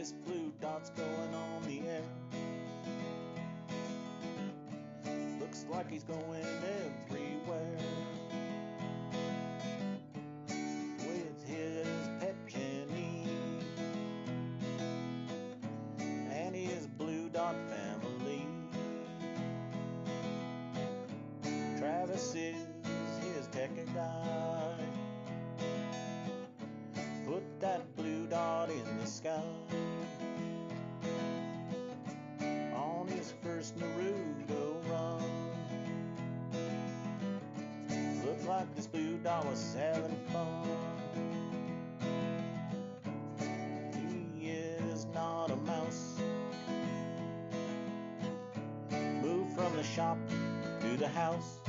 This blue dot's going on the air. Looks like he's going everywhere. With his pet Jenny and his blue dot family. Travis is his tech guy. Put that blue dot in the sky. On his first Naruto run. Looked like this blue dot was having fun. He is not a mouse. Moved from the shop to the house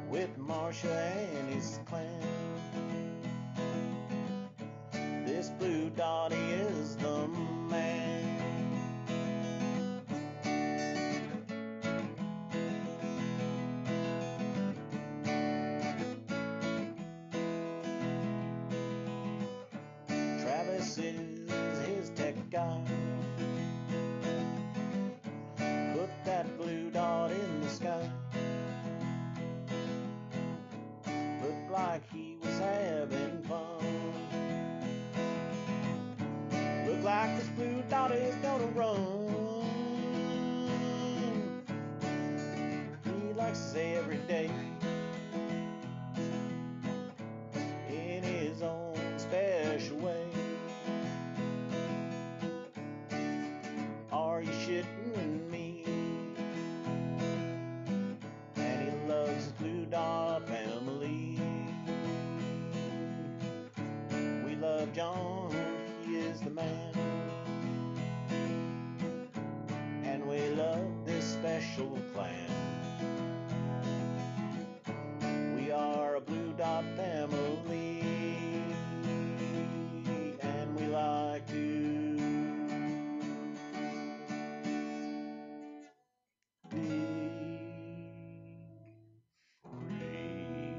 with Marsha and his clan. This blue dot is the man. Travis is his tech guy. Put that blue dot in the sky. Looked like he was having fun. Looked like this blue dot is gonna run. He likes to say every day in his own special way. Are you shitting me? And he loves his blue dot family. We love John, he is the man. And we love this special clan. We are a blue dot family. And we like to be free.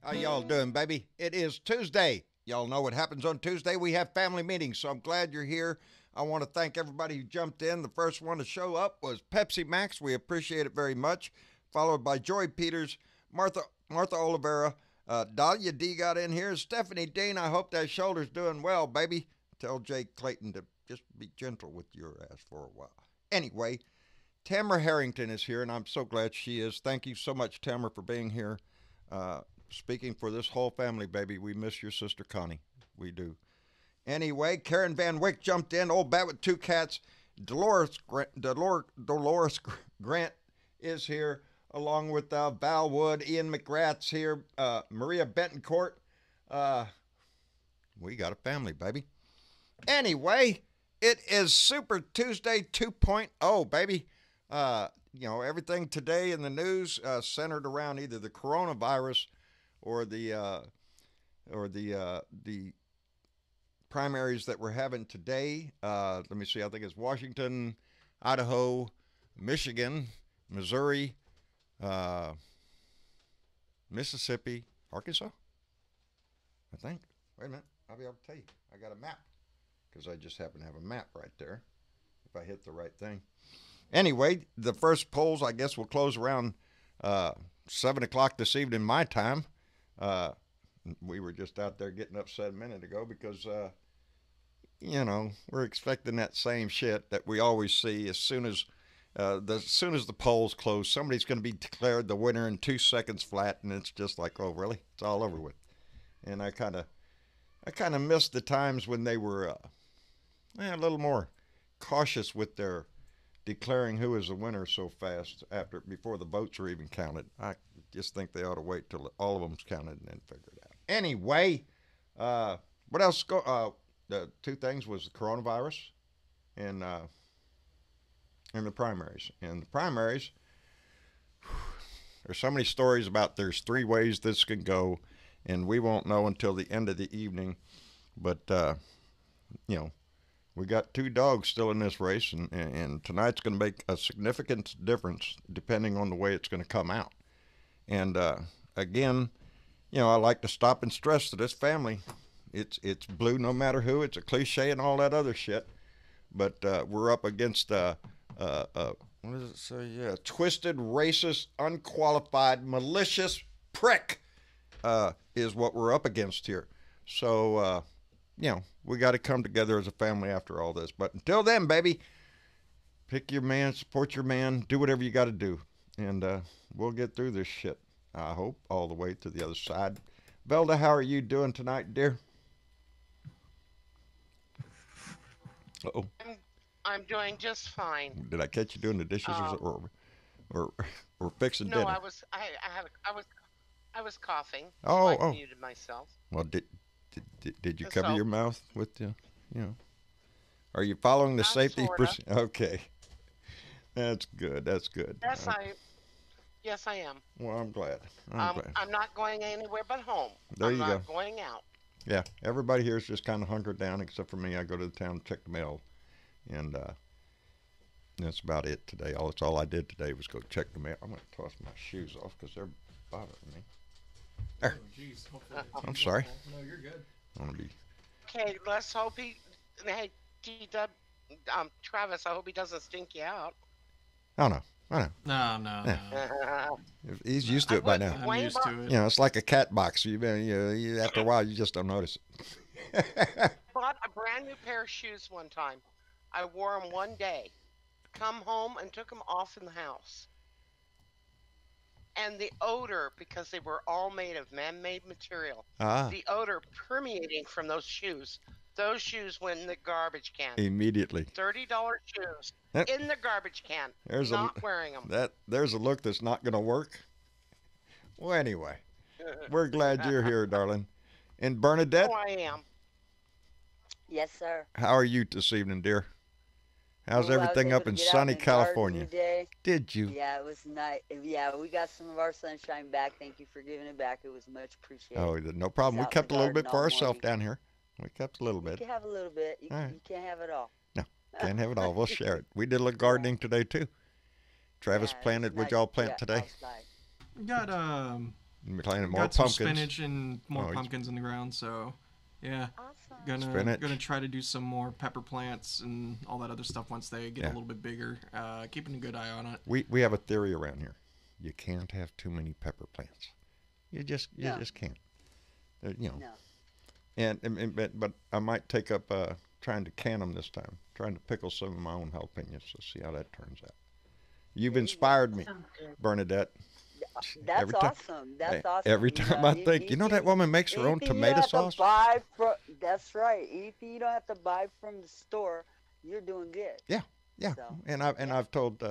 How y'all doing, baby? It is Tuesday. Y'all know what happens on Tuesday. We have family meetings, so I'm glad you're here. I want to thank everybody who jumped in. The first one to show up was Pepsi Max. We appreciate it very much. Followed by Joy Peters, Martha Olivera, Dahlia D got in here. Stephanie Dean, I hope that shoulder's doing well, baby. Tell Jake Clayton to just be gentle with your ass for a while. Anyway, Tamara Harrington is here, and I'm so glad she is. Thank you so much, Tamara, for being here. Speaking for this whole family, baby, we miss your sister Connie. We do. Anyway, Karen Van Wyck jumped in. Old Bat with two cats. Dolores Grant is here, along with Val Wood. Ian McGrath's here. Maria Betancourt. We got a family, baby. Anyway, it is Super Tuesday 2.0, baby. Everything today in the news centered around either the coronavirus or the primaries that we're having today. Let me see. I think it's Washington, Idaho, Michigan, Missouri, Mississippi, Arkansas. I think. Wait a minute. I'll be able to tell you. I got a map because I just happen to have a map right there. If I hit the right thing. Anyway, the first polls, I guess, will close around 7 o'clock this evening, my time. We were just out there getting upset a minute ago because, we're expecting that same shit that we always see as soon as the polls close. Somebody's going to be declared the winner in 2 seconds flat, and it's just like, oh, really? It's all over with. And I kind of missed the times when they were a little more cautious with their declaring who is the winner so fast before the votes are even counted. I just think they ought to wait till all of them's counted and then figure it out. Anyway, what else? The two things was the coronavirus and the primaries. And the primaries, there's so many stories about there's 3 ways this can go, and we won't know until the end of the evening. But we got 2 dogs still in this race, and tonight's going to make a significant difference depending on the way it's going to come out. And again, I like to stop and stress to this family. It's blue no matter who. It's a cliche and all that other shit. But we're up against what does it say? Yeah, twisted, racist, unqualified, malicious prick is what we're up against here. So we got to come together as a family after all this. But until then, baby, pick your man, support your man, do whatever you got to do, and we'll get through this shit. I hope all the way to the other side. Velda, how are you doing tonight, dear? Uh-oh. I'm doing just fine. Did I catch you doing the dishes or fixing No, dinner? I was coughing. Oh, so I muted myself. Well, did you cover So- your mouth with the, Are you following the safety? Sorta. Okay, that's good. That's good. Yes, I am. Well, I'm glad. I'm glad. I'm not going anywhere but home. There I'm you not go. going out. Yeah, everybody here is just kind of hunkered down, except for me. I go to the town to check the mail, and that's about it today. That's all I did today was go check the mail. I'm gonna toss my shoes off because they're bothering me. There. Oh, jeez. Hopefully I'm sorry. No, you're good. I want to be. Okay, let's hope he. Hey, Travis, I hope he doesn't stink you out. Oh no, I know. No. Yeah. He's used to it by now. I'm used to it. It's like a cat box. After a while, you just don't notice it. Bought a brand new pair of shoes one time. I wore them one day. Come home and took them off in the house. And the odor, because they were all made of man-made material, the odor permeating from those shoes went in the garbage can. Immediately. $30 shoes Yep. in the garbage can. Not wearing them. There's a look that's not going to work. Well, anyway, we're glad you're here, darling. And Bernadette, Oh, I am. Yes, sir. how are you this evening, dear? How's Ooh, I was everything able up to in get out sunny in the garden California? today. Did you? Yeah, it was nice. Yeah, we got some of our sunshine back. Thank you for giving it back. It was much appreciated. Oh, no problem. We Out in kept the a little garden bit for all ourselves morning. down here. We kept a little You bit. can have a little bit. You, All right. you can't have it all. No, can't have it all. We'll share it. We did a little gardening today too. Travis Yeah, it planted. was What'd nice. y'all plant Yeah, today? outside. Got We planted more got some pumpkins. spinach and more Oh, pumpkins in the ground. So, yeah, Awesome. Spinach. gonna try to do some more pepper plants and all that other stuff once they get Yeah. a little bit bigger. Keeping a good eye on it. We have a theory around here. You can't have too many pepper plants. You just can't. No. But I might take up trying to can them this time. Trying to pickle some of my own jalapenos. So see how that turns out. You've inspired me, Bernadette. That's Every time- awesome. That's Hey, awesome. every You time know, I if think, that woman makes her own anything tomato you have sauce. To buy that's right. If you don't have to buy from the store, you're doing good. Yeah. So, I've told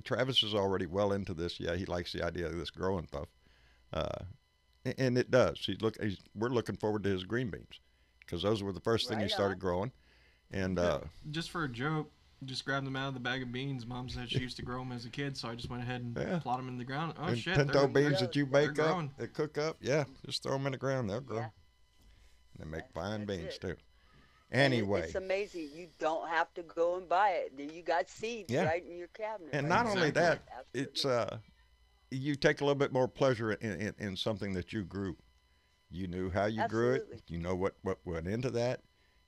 Travis is already well into this. Yeah, he likes the idea of this growing stuff, and it does. We're looking forward to his green beans because those were the first thing he Right started on. growing, and Just for a joke, just grabbed them out of the bag of beans. Mom said she used to grow them as a kid, so I just went ahead and Yeah. plotted them in the ground. Oh and shit! pinto they're- beans that you bake they're up, growing. they cook up. Yeah, just throw them in the ground. They'll grow. Yeah. They make fine That's beans it. too. and Anyway, it's amazing. You don't have to go and buy it. You got seeds Yeah. right in your cabinet. and right not there. only that, Absolutely. it's you take a little bit more pleasure in something that you grew. You knew how you grew it. Absolutely. You know what went into that.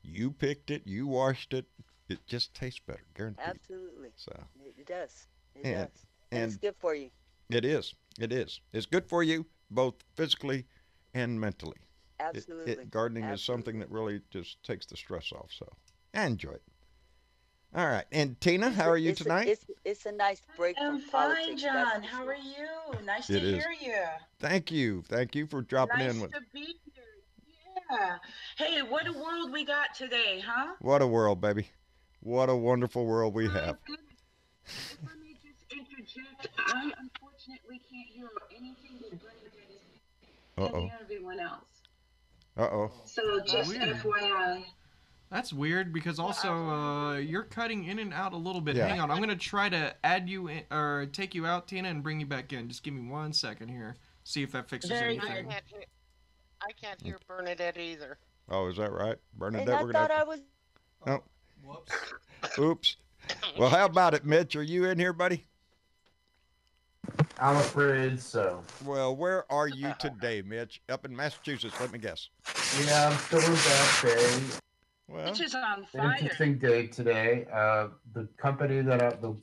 You picked it. You washed it. It just tastes better, guaranteed. Absolutely. So It does. It And- does. And it's and good for you. it is. It is. It's good for you both physically and mentally. Absolutely. Gardening is something that really just takes the stress off. So I enjoy it. All right. And Tina, how are you It's a- tonight? It's a nice break I'm from fine, politics. John. that's for How sure. are you? Nice It to is. hear you. Thank you. Thank you for dropping Nice in with. to be here. Yeah. Hey, what a world we got today, huh? What a world, baby. What a wonderful world we My have. goodness. If I may just interject, I unfortunately can't hear anything that Bernadette is Uh-oh. and everyone else. Uh-oh. So just weird. FYI. That's weird because also you're cutting in and out a little bit. Yeah. Hang on, I'm gonna try to add you in, or take you out, Tina, and bring you back in. Just give me 1 second here. See if that fixes Very anything. good. I can't hear Bernadette either. Oh, is that right? Bernadette, And I we're going thought to I was. Oh, Whoops. oops. Well, how about it, Mitch? Are you in here, buddy? I'm afraid so. Well, where are you today, Mitch? Up in Massachusetts, let me guess. Yeah, I'm still in Back Bay. Well, Which is on An fire. interesting day today. The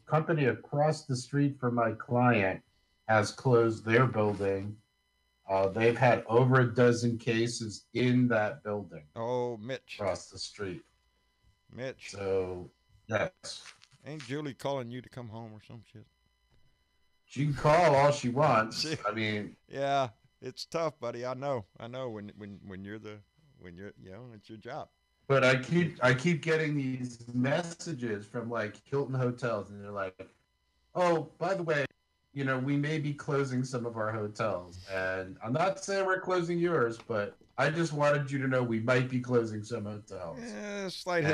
company across the street from my client has closed their building. They've had over a dozen cases in that building oh, Mitch. across the street. Mitch. So, yes. Ain't Julie calling you to come home or some shit? She can call all she wants. I mean, yeah, it's tough, buddy. I know. When you're it's your job. but I keep getting these messages from like Hilton hotels, and they're like, "Oh, by the way, we may be closing some of our hotels, and I'm not saying we're closing yours, but I just wanted you to know we might be closing some hotels." Slight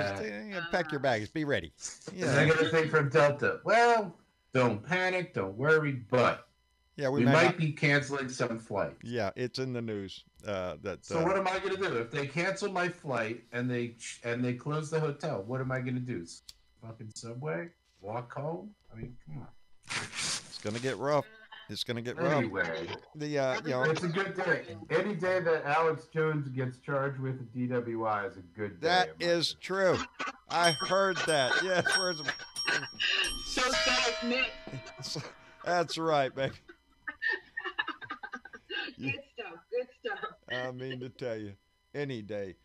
pack your bags. Be ready. And I get a thing from Delta. Well, don't panic, don't worry, but yeah, we might be canceling some flights. Yeah, it's in the news. So what am I going to do if they cancel my flight and they close the hotel? What am I going to do? Fucking Subway? Walk home? I mean, come on. It's going to get rough. It's going to get rough. Anyway, it's a good day. Any day that Alex Jones gets charged with a DWI is a good day. That is true. I heard that. Yes, where's So sad, Nick. That's right, baby. Good stuff. Good stuff. I mean to tell you, any day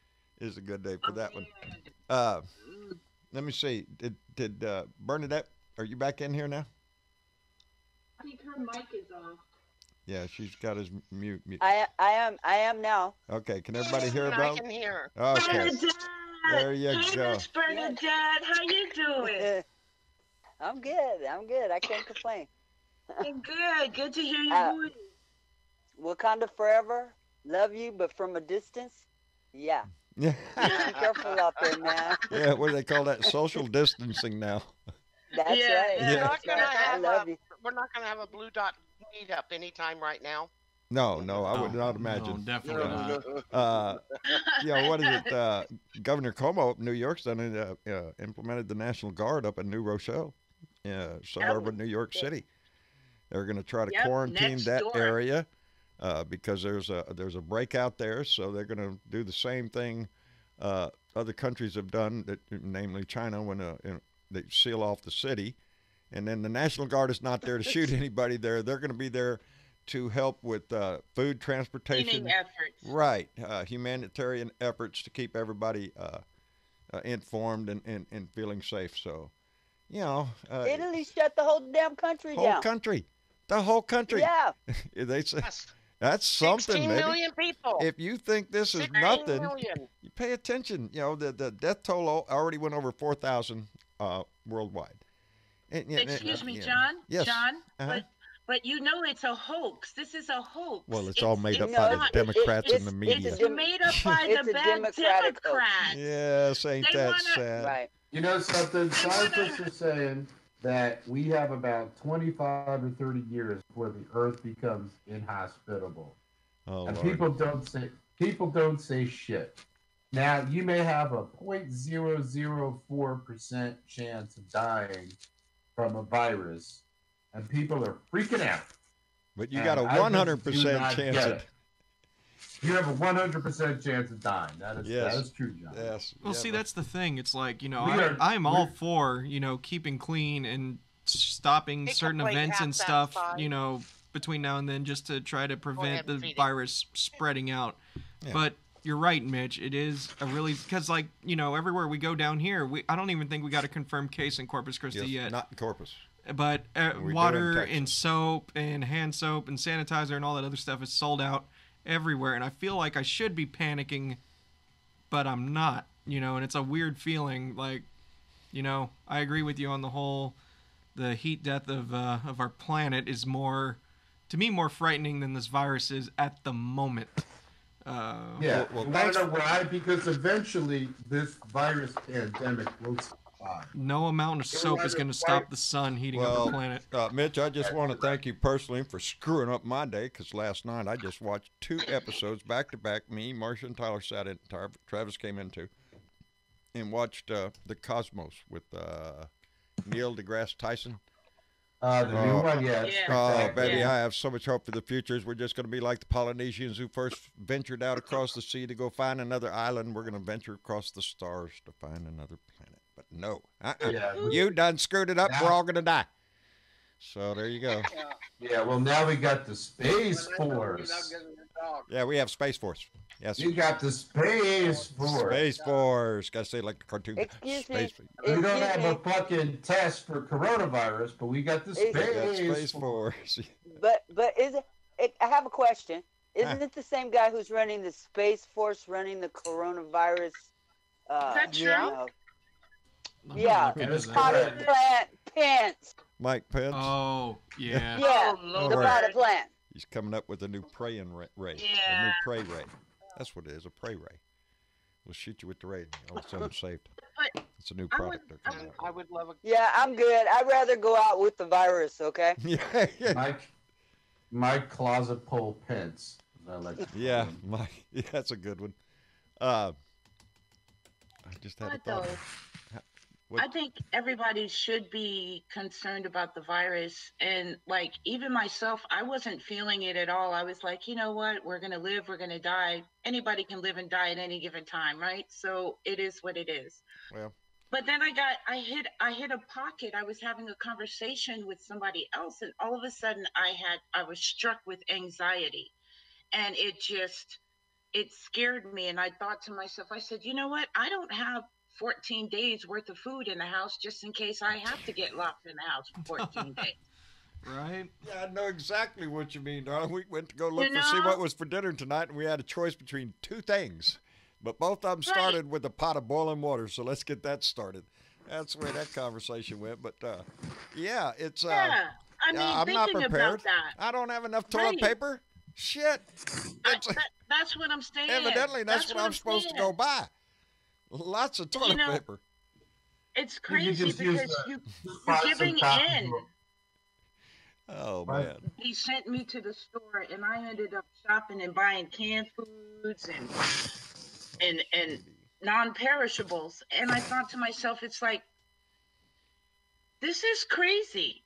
is a good day for that one. Let me see. Did Bernadette? Are you back in here now? I think her mic is off. Yeah, she's got his mute. I am now. Okay, can everybody hear I about? can hear. Okay, Bernadette! there you Hey, go. Miss Bernadette, how you doing? I'm good. I can't complain. Good. Good to hear your voice. Wakanda forever. Love you, but from a distance. Yeah. Yeah. Be careful out there, man. Yeah, what do they call that? Social distancing now. That's right. We're Yeah. not gonna I love you. we're not gonna have a Blue Dot meetup anytime right now. No, I would not imagine. No, definitely not. What is it? Governor Cuomo up in New York's done implemented the National Guard up in New Rochelle, suburb of New York City. They're going to try to quarantine next that door. area because there's a breakout there. So they're going to do the same thing other countries have done, namely China, when they seal off the city. And then the National Guard is not there to shoot anybody there. They're going to be there to help with food transportation. Cleaning efforts. Right. Humanitarian efforts to keep everybody informed and feeling safe. So, Italy shut the whole damn country down. The whole country. Yeah. They say Yes. that's something, 16 maybe. million people. If you think this is 16 nothing, million. you pay attention. The death toll already went over 4,000 worldwide. Excuse me, John. Yes. John, Uh-huh. but it's a hoax. This is a hoax. Well, it's all made up no, by the it's- Democrats and the media. It's made up by It's the a bad Democratic hoax. Democrats. Yes, ain't They that wanna- sad? Right. You know something? Scientists are saying that we have about 25 or 30 years before the Earth becomes inhospitable. Oh, And Lord. people don't say shit. Now, you may have a 0.004% chance of dying from a virus, and people are freaking out. But you And got a I just do 100% not chance get of. it. You have a 100% chance of dying. That Yes. is true, John. Yes. Well, yeah, see, but- that's the thing. It's like, We're- I'm all for, keeping clean and stopping Take a certain plate events half and that stuff, size. Between now and then just to try to ahead prevent and the feed it. virus spreading out. Yeah. But you're right, Mitch. It is a really, because everywhere we go down here, I don't even think we got a confirmed case in Corpus Christi Yes, yet. not in Corpus. But We do in water Texas. and soap and hand soap and sanitizer and all that other stuff is sold out everywhere. And I feel like I should be panicking, but I'm not, and it's a weird feeling. Like, I agree with you on the heat death of our planet is more frightening than this virus is at the moment. Yeah, well, you want thanks to know why? Because eventually this virus pandemic will subside. No amount of soap is going to stop the sun heating up Well, the planet. Mitch, I just want to thank you personally for screwing up my day because last night I just watched 2 episodes back to back. Me, Marcia, and Tyler sat in. Travis came in too, and watched The Cosmos with Neil deGrasse Tyson. The new one, yeah. it's Oh, spectacular. baby, Yeah. I have so much hope for the future. We're just going to be like the Polynesians who first ventured out across the sea to go find another island. We're going to venture across the stars to find another planet. But no, Yeah, you done screwed it up. Now- We're all going to die. So there you go. yeah. Well, now we got the Space Force. Yeah, we have Space Force. Yes. You got the Space Force. Space Force. Got to say it like the cartoon. Excuse me. Space, We don't Excuse have me. a fucking test for coronavirus, but we got the Is- we got Space, Space Force. But is it? I have a question. Isn't it the same guy who's running the Space Force, running the coronavirus? that true? I'm Yeah. gonna look It into was that. Potted plant Pence. Mike Pence. Oh, yeah. Yeah, Oh, the Lord. potted plant. He's coming up with a new praying ray. A new Yeah. pray ray. That's what it is, a pray ray. We'll shoot you with the ray. All of a sudden saved. But It's a new I product they're coming out I would love a. Yeah, I'm good. I'd rather go out with the virus. Okay. with. Yeah, My closet pole Pence. as I like to call yeah, him. that's a good one. I just had a What thought. though? What- I think everybody should be concerned about the virus. And like, even myself, I wasn't feeling it at all. I was like, you know what? We're going to live, we're going to die. Anybody can live and die at any given time, right? So it is what it is. Well, But then I hit a pocket. I was having a conversation with somebody else, and all of a sudden I was struck with anxiety. And it scared me. And I thought to myself, I said, you know what? I don't have 14 days worth of food in the house just in case I have to get locked in the house for 14 days. Right? yeah, I know exactly what you mean, darling. We went to go look You to see know? what was for dinner tonight, and we had a choice between two things. But both of them Right. started with a pot of boiling water, so let's get that started. That's the way that conversation went. But yeah, it's Yeah. I mean, I'm not thinking prepared. about that. I don't have enough toilet Right. paper. Shit. It's, That's what I'm saying. evidently, that's what I'm supposed to go saying. buy. Lots of toilet know, paper. It's You could crazy just use because the- you're Spots and giving top in. of- Oh Right. man. He sent me to the store, and I ended up shopping and buying canned foods and non-perishables. And I thought to myself, it's like, this is crazy.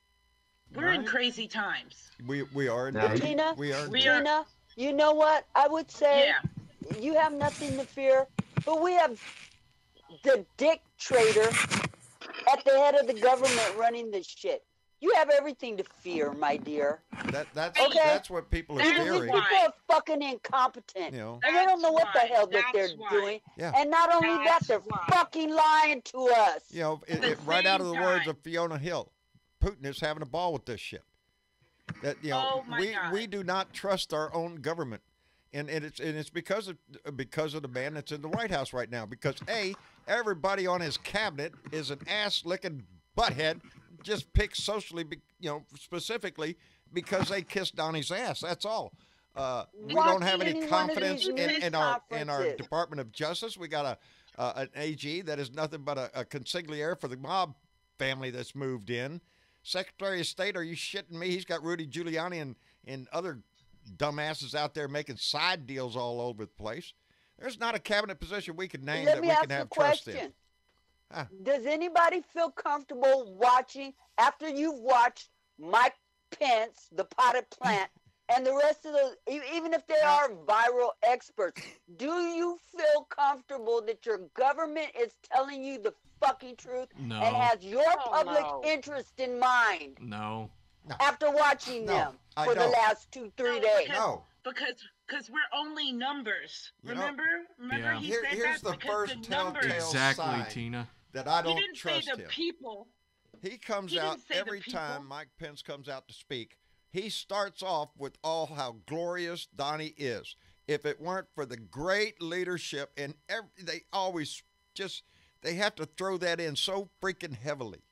We're in Right. crazy times. We are Now, indeed. Tina, We are. we indeed. are- Tina, you know what? I would say Yeah. you have nothing to fear, but we have the dick trader at the head of the government running this shit. You have everything to fear, my dear. That's Okay. that's what people are That's These fearing. why. people are fucking incompetent. You know. And they don't know what the That's hell that why. they're That's why. doing. Yeah. And not only that, That's they're why. fucking lying to us. You know, the right out of the same words time. of Fiona Hill, Putin is having a ball with this shit. That you know, Oh, my God. we do not trust our own government, and it's because of the man that's in the White House right now. Because everybody on his cabinet is an ass licking butthead, just picked socially, specifically because they kissed Donnie's ass. That's all. We don't have any Watching any one of confidence these news in our conferences. Department of Justice. We got an AG that is nothing but a consigliere for the mob family that's moved in. Secretary of State, are you shitting me? He's got Rudy Giuliani and other dumbasses out there making side deals all over the place. There's not a cabinet position we can name Let that me we ask can you a have trust in. question. Huh. Does anybody feel comfortable watching, after you've watched Mike Pence, the potted plant, and the rest of the, even if they are viral experts, do you feel comfortable that your government is telling you the fucking truth No. and has your Oh, public no. interest in mind No. after watching No, them I for the don't. last 2-3 No, days? No. Because we're only numbers. You know, Remember Yeah. he Here- said here's that the because first the numbers. telltale Exactly, sign Tina. that I He don't didn't say trust the him. people. He comes He didn't out say the every people. time Mike Pence comes out to speak. He starts off with all how glorious Donnie is. If it weren't for the great leadership, and they always just they have to throw that in so freaking heavily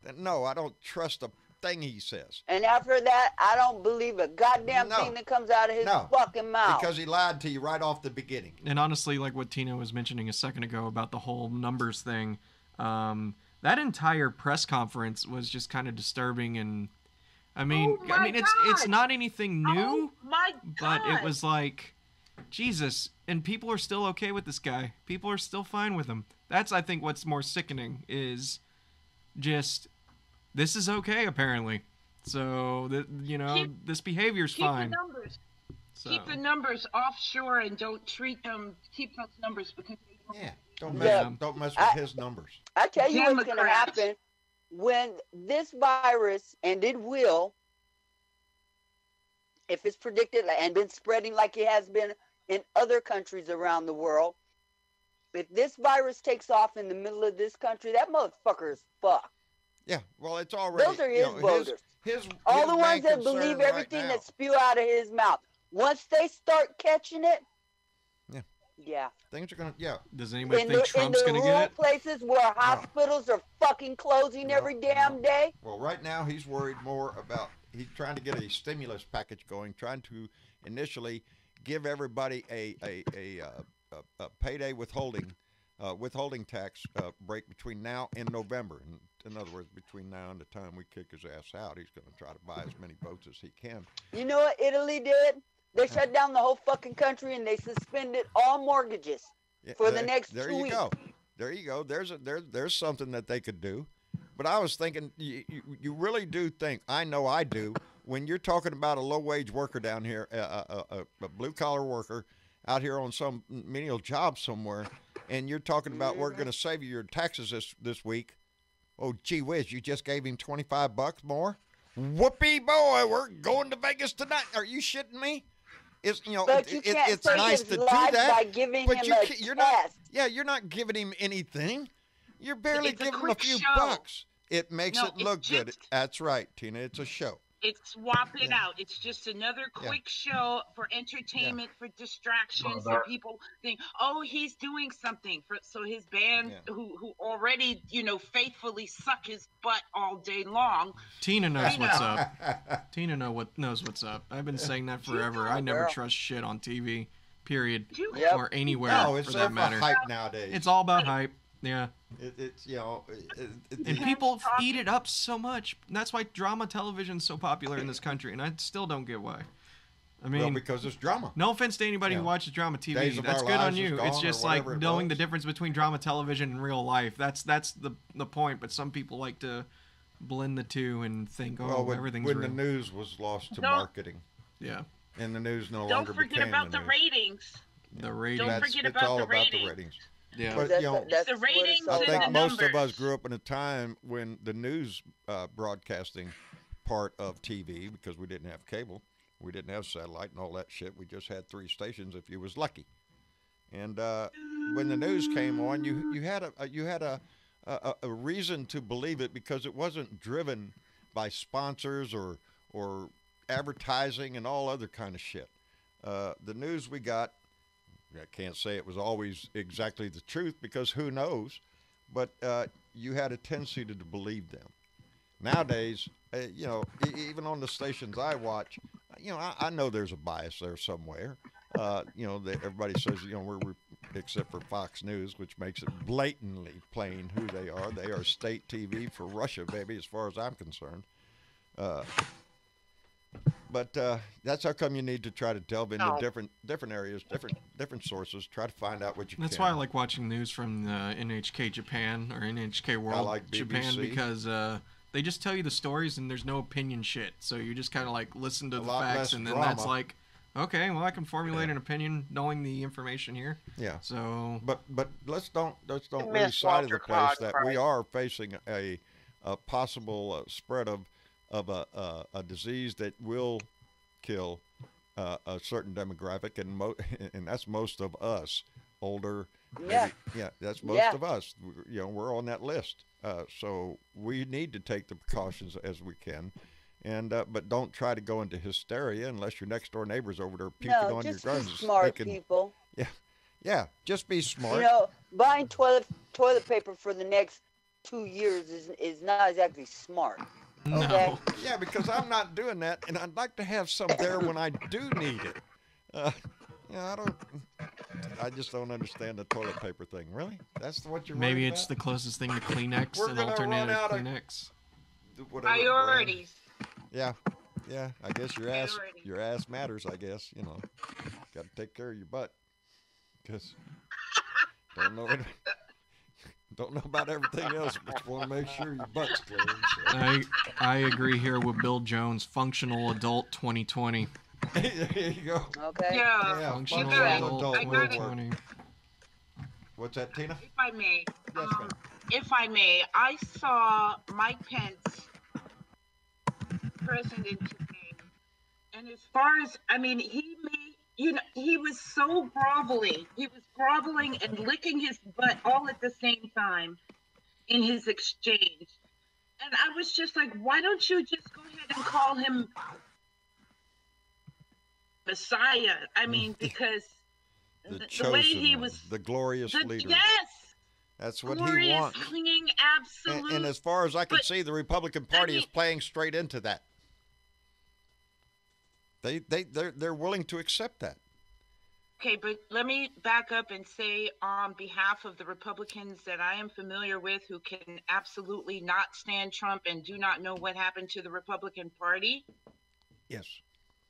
that no, I don't trust a thing he says And after that, I don't believe a goddamn No. thing that comes out of his No. fucking mouth. because he lied to you right off the beginning. And honestly, like what Tina was mentioning a second ago about the whole numbers thing, that entire press conference was just kind of disturbing. And I mean, Oh my it's God. not anything new, Oh my but God. it was like, Jesus. And people are still okay with this guy. People are still fine with him. That's, I think, what's more sickening is just this is okay apparently. So this behavior's keep fine. The numbers. So. Keep the numbers offshore and don't treat them. Keep those numbers because don't mess with his numbers. I tell you what's going to happen when this virus, and it will, if it's predicted and been spreading like it has been in other countries around the world. If this virus takes off in the middle of this country, that motherfucker is fucked. Yeah, well, it's already. Those are his voters. All the ones that believe everything that spew out of his mouth. Once they start catching it, yeah. Things are going to, yeah. Does anybody think Trump's going to get it? Places where hospitals are fucking closing every damn day. Well, right now he's worried more about, he's trying to get a stimulus package going, trying to initially give everybody a payday withholding tax break between now and November. In other words, between now and the time we kick his ass out, he's going to try to buy as many votes as he can. You know what Italy did? They shut down the whole fucking country and they suspended all mortgages for the next 2 weeks. There you go. There's something that they could do. But I was thinking, you really do think, I know I do, when you're talking about a low-wage worker down here, a blue-collar worker out here on some menial job somewhere, and you're talking about we're going to save you your taxes this week. Oh, gee whiz, you just gave him $25 more? Whoopee boy, we're going to Vegas tonight. Are you shitting me? It's it's nice to do that, by giving but him you're not. Yeah, you're not giving him anything. You're barely giving him a few bucks. It makes it look good. That's right, Tina. It's a show. It's swap it out. It's just another quick show for entertainment, for distractions, so people think, oh, he's doing something. So his band, who already, faithfully suck his butt all day long. Tina knows what's up. Tina knows what's up. I've been saying that forever. I never trust shit on TV, period, or anywhere for that matter. Hype nowadays. It's all about hype. Yeah. And people eat it up so much. That's why drama television is so popular in this country, and I still don't get why. I mean, because it's drama. No offense to anybody who watches drama TV. That's good on you. It's just like knowing the difference between drama television and real life. That's the point. But some people like to blend the two and think, everything's real. When the news was lost to marketing. Yeah. And the news no longer became the news. Don't forget about the ratings. The ratings. Don't forget about the ratings. Yeah, but that's the ratings. I think and most numbers. of us grew up in a time when the news broadcasting part of TV, because we didn't have cable, we didn't have satellite and all that shit. We just had 3 stations if you was lucky. And when the news came on, you had a reason to believe it because it wasn't driven by sponsors or advertising and all other kind of shit. The news we got. I can't say it was always exactly the truth because who knows, but you had a tendency to believe them. Nowadays, even on the stations I watch, I know there's a bias there somewhere. Everybody says, we're except for Fox News, which makes it blatantly plain who they are. They are state TV for Russia, baby, as far as I'm concerned. But that's how come you need to try to delve into different areas, different sources. Try to find out what you can. That's why I like watching news from NHK Japan or NHK World Japan because they just tell you the stories and there's no opinion shit. So you just kind of like listen to the facts and then drama. That's like, okay, well I can formulate an opinion knowing the information here. Yeah. So. But let's don't lose sight of the place that we are facing a possible spread of a disease that will kill a certain demographic, and that's most of us, older. Yeah. Maybe, that's most of us. We're on that list. So we need to take the precautions as we can, and but don't try to go into hysteria unless your next door neighbor's over there puking on your gardens. Just be smart, people. Yeah. Just be smart. Buying toilet paper for the next 2 years is not exactly smart. No. Okay. Yeah, because I'm not doing that, and I'd like to have some there when I do need it. I just don't understand the toilet paper thing. Really? That's what you're Maybe worried it's about? the closest thing to Kleenex, We're an gonna alternative run out of Kleenex. Priorities. Yeah. I guess your ass matters. I guess got to take care of your butt because Don't know about everything else, but you want to make sure your butt's clean. So. I agree here with Bill Jones. Functional adult 2020. There you go. Okay. Yeah. Functional Functional adult I got it. 2020. What's that, Tina? If I may, Yes, ma'am. if I may, I saw Mike Pence, president today, and as far as he was so groveling. He was groveling and licking his butt all at the same time in his exchange, and I was just like, why don't you just go ahead and call him Messiah? I mean, because the way he was, the glorious leader. Yes. That's what Glorious, he wants. clinging, absolute. And as far as I can see, the Republican Party is playing straight into that. They're willing to accept that. Okay, but let me back up and say on behalf of the Republicans that I am familiar with who can absolutely not stand Trump and do not know what happened to the Republican Party. Yes,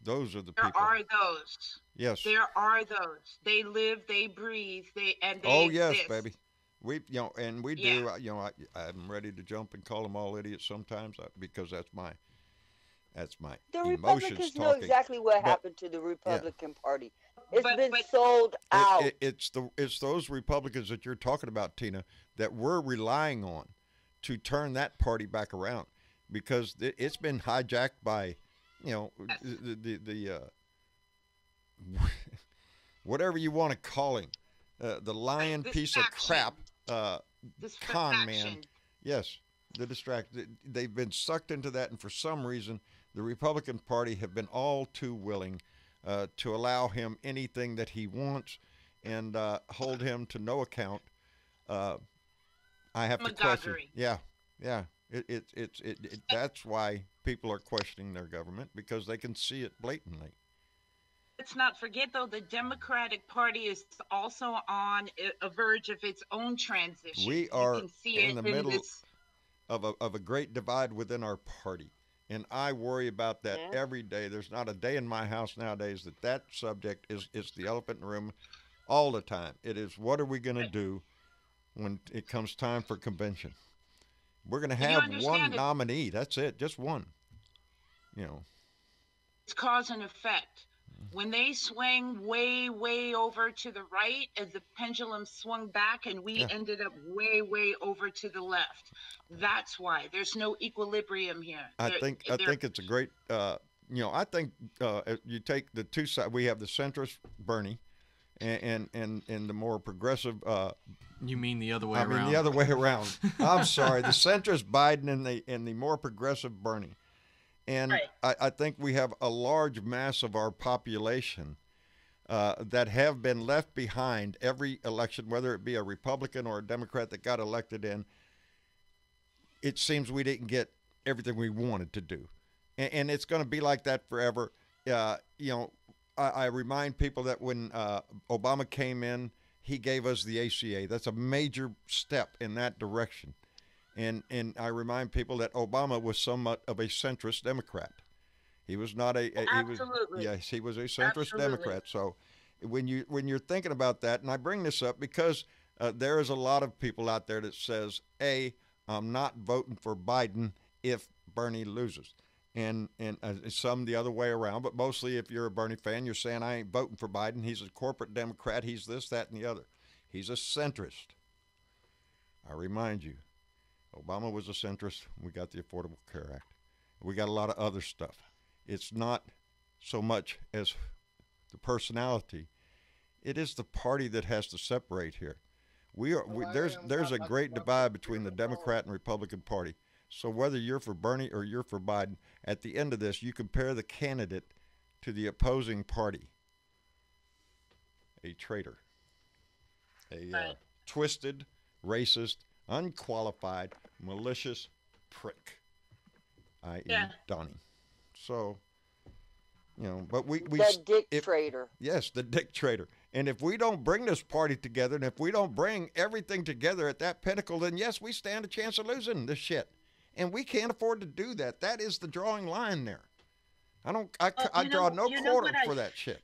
those are the there people. There are those. Yes. There are those. They live, they breathe, they Oh, yes, exist. baby. We do. I'm ready to jump and call them all idiots sometimes because that's my the emotions Republicans talking. know exactly what happened to the Republican Party. It's been sold out. It's those Republicans that you're talking about, Tina, that we're relying on to turn that party back around, because it's been hijacked by, the whatever you want to call him, the lying piece of crap, con man. Yes, the they've been sucked into that, and for some reason, the Republican Party have been all too willing to allow him anything that he wants and hold him to no account. I have to question. Yeah. That's why people are questioning their government, because they can see it blatantly. Let's not forget, though, the Democratic Party is also on a verge of its own transition. We are you can see in the middle of a great divide within our party. And I worry about that every day. There's not a day in my house nowadays that subject is the elephant in the room all the time. It is, what are we going to do when it comes time for convention? We're going to have one nominee. That's it, just one. It's cause and effect. When they swing way, way over to the right, as the pendulum swung back, and we ended up way, way over to the left. That's why there's no equilibrium here. I think it's a great. I think you take the two sides. We have the centrist Bernie, and the more progressive. You mean the other way around? I mean the other way around. I'm sorry, the centrist Biden and the more progressive Bernie. And I think we have a large mass of our population that have been left behind every election, whether it be a Republican or a Democrat that got elected in. It seems we didn't get everything we wanted to do. And it's going to be like that forever. I remind people that when Obama came in, he gave us the ACA. That's a major step in that direction. And I remind people that Obama was somewhat of a centrist Democrat. He was not Absolutely. He was a centrist Democrat. So when you're thinking about that, and I bring this up because there is a lot of people out there that says, I'm not voting for Biden if Bernie loses. And some the other way around, but mostly if you're a Bernie fan, you're saying, I ain't voting for Biden. He's a corporate Democrat. He's this, that, and the other. He's a centrist. I remind you, Obama was a centrist. We got the Affordable Care Act. We got a lot of other stuff. It's not so much as the personality. It is the party that has to separate here. There's a great divide between the Democrat and Republican Party. So whether you're for Bernie or you're for Biden, at the end of this, you compare the candidate to the opposing party. A traitor. A twisted, racist, unqualified, malicious prick, i.e. Donnie. So, but we the dick traitor. Yes, the dick traitor. And if we don't bring this party together, and if we don't bring everything together at that pinnacle, then yes, we stand a chance of losing this shit. And we can't afford to do that. That is the drawing line there. I draw no quarter for that shit.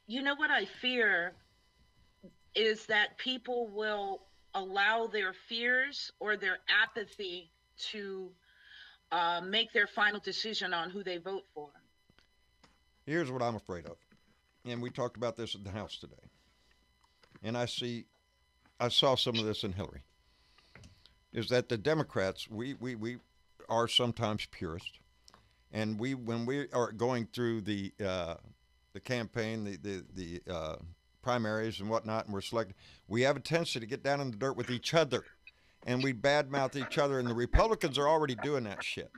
You know what I fear is that people will allow their fears or their apathy to make their final decision on who they vote for. Here's what I'm afraid of. And we talked about this in the House today. And I saw some of this in Hillary. Is that the Democrats, we are sometimes purist. And when we are going through the campaign, the primaries and whatnot, and we're selected, we have a tendency to get down in the dirt with each other. And we badmouth each other, and the Republicans are already doing that shit.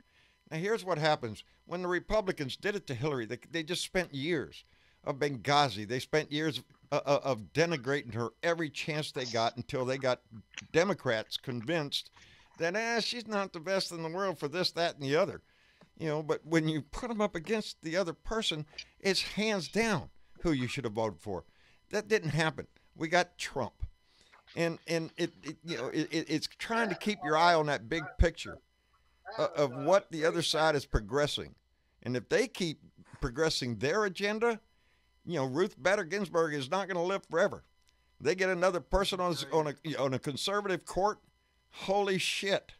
Now, here's what happens. When the Republicans did it to Hillary, they just spent years of Benghazi. They spent years of denigrating her every chance they got until they got Democrats convinced that she's not the best in the world for this, that, and the other. You know, but when you put them up against the other person, it's hands down who you should have voted for. That didn't happen. We got Trump. And it's trying to keep your eye on that big picture of what the other side is progressing. And if they keep progressing their agenda, Ruth Bader Ginsburg is not going to live forever. They get another person on a conservative court. Holy shit.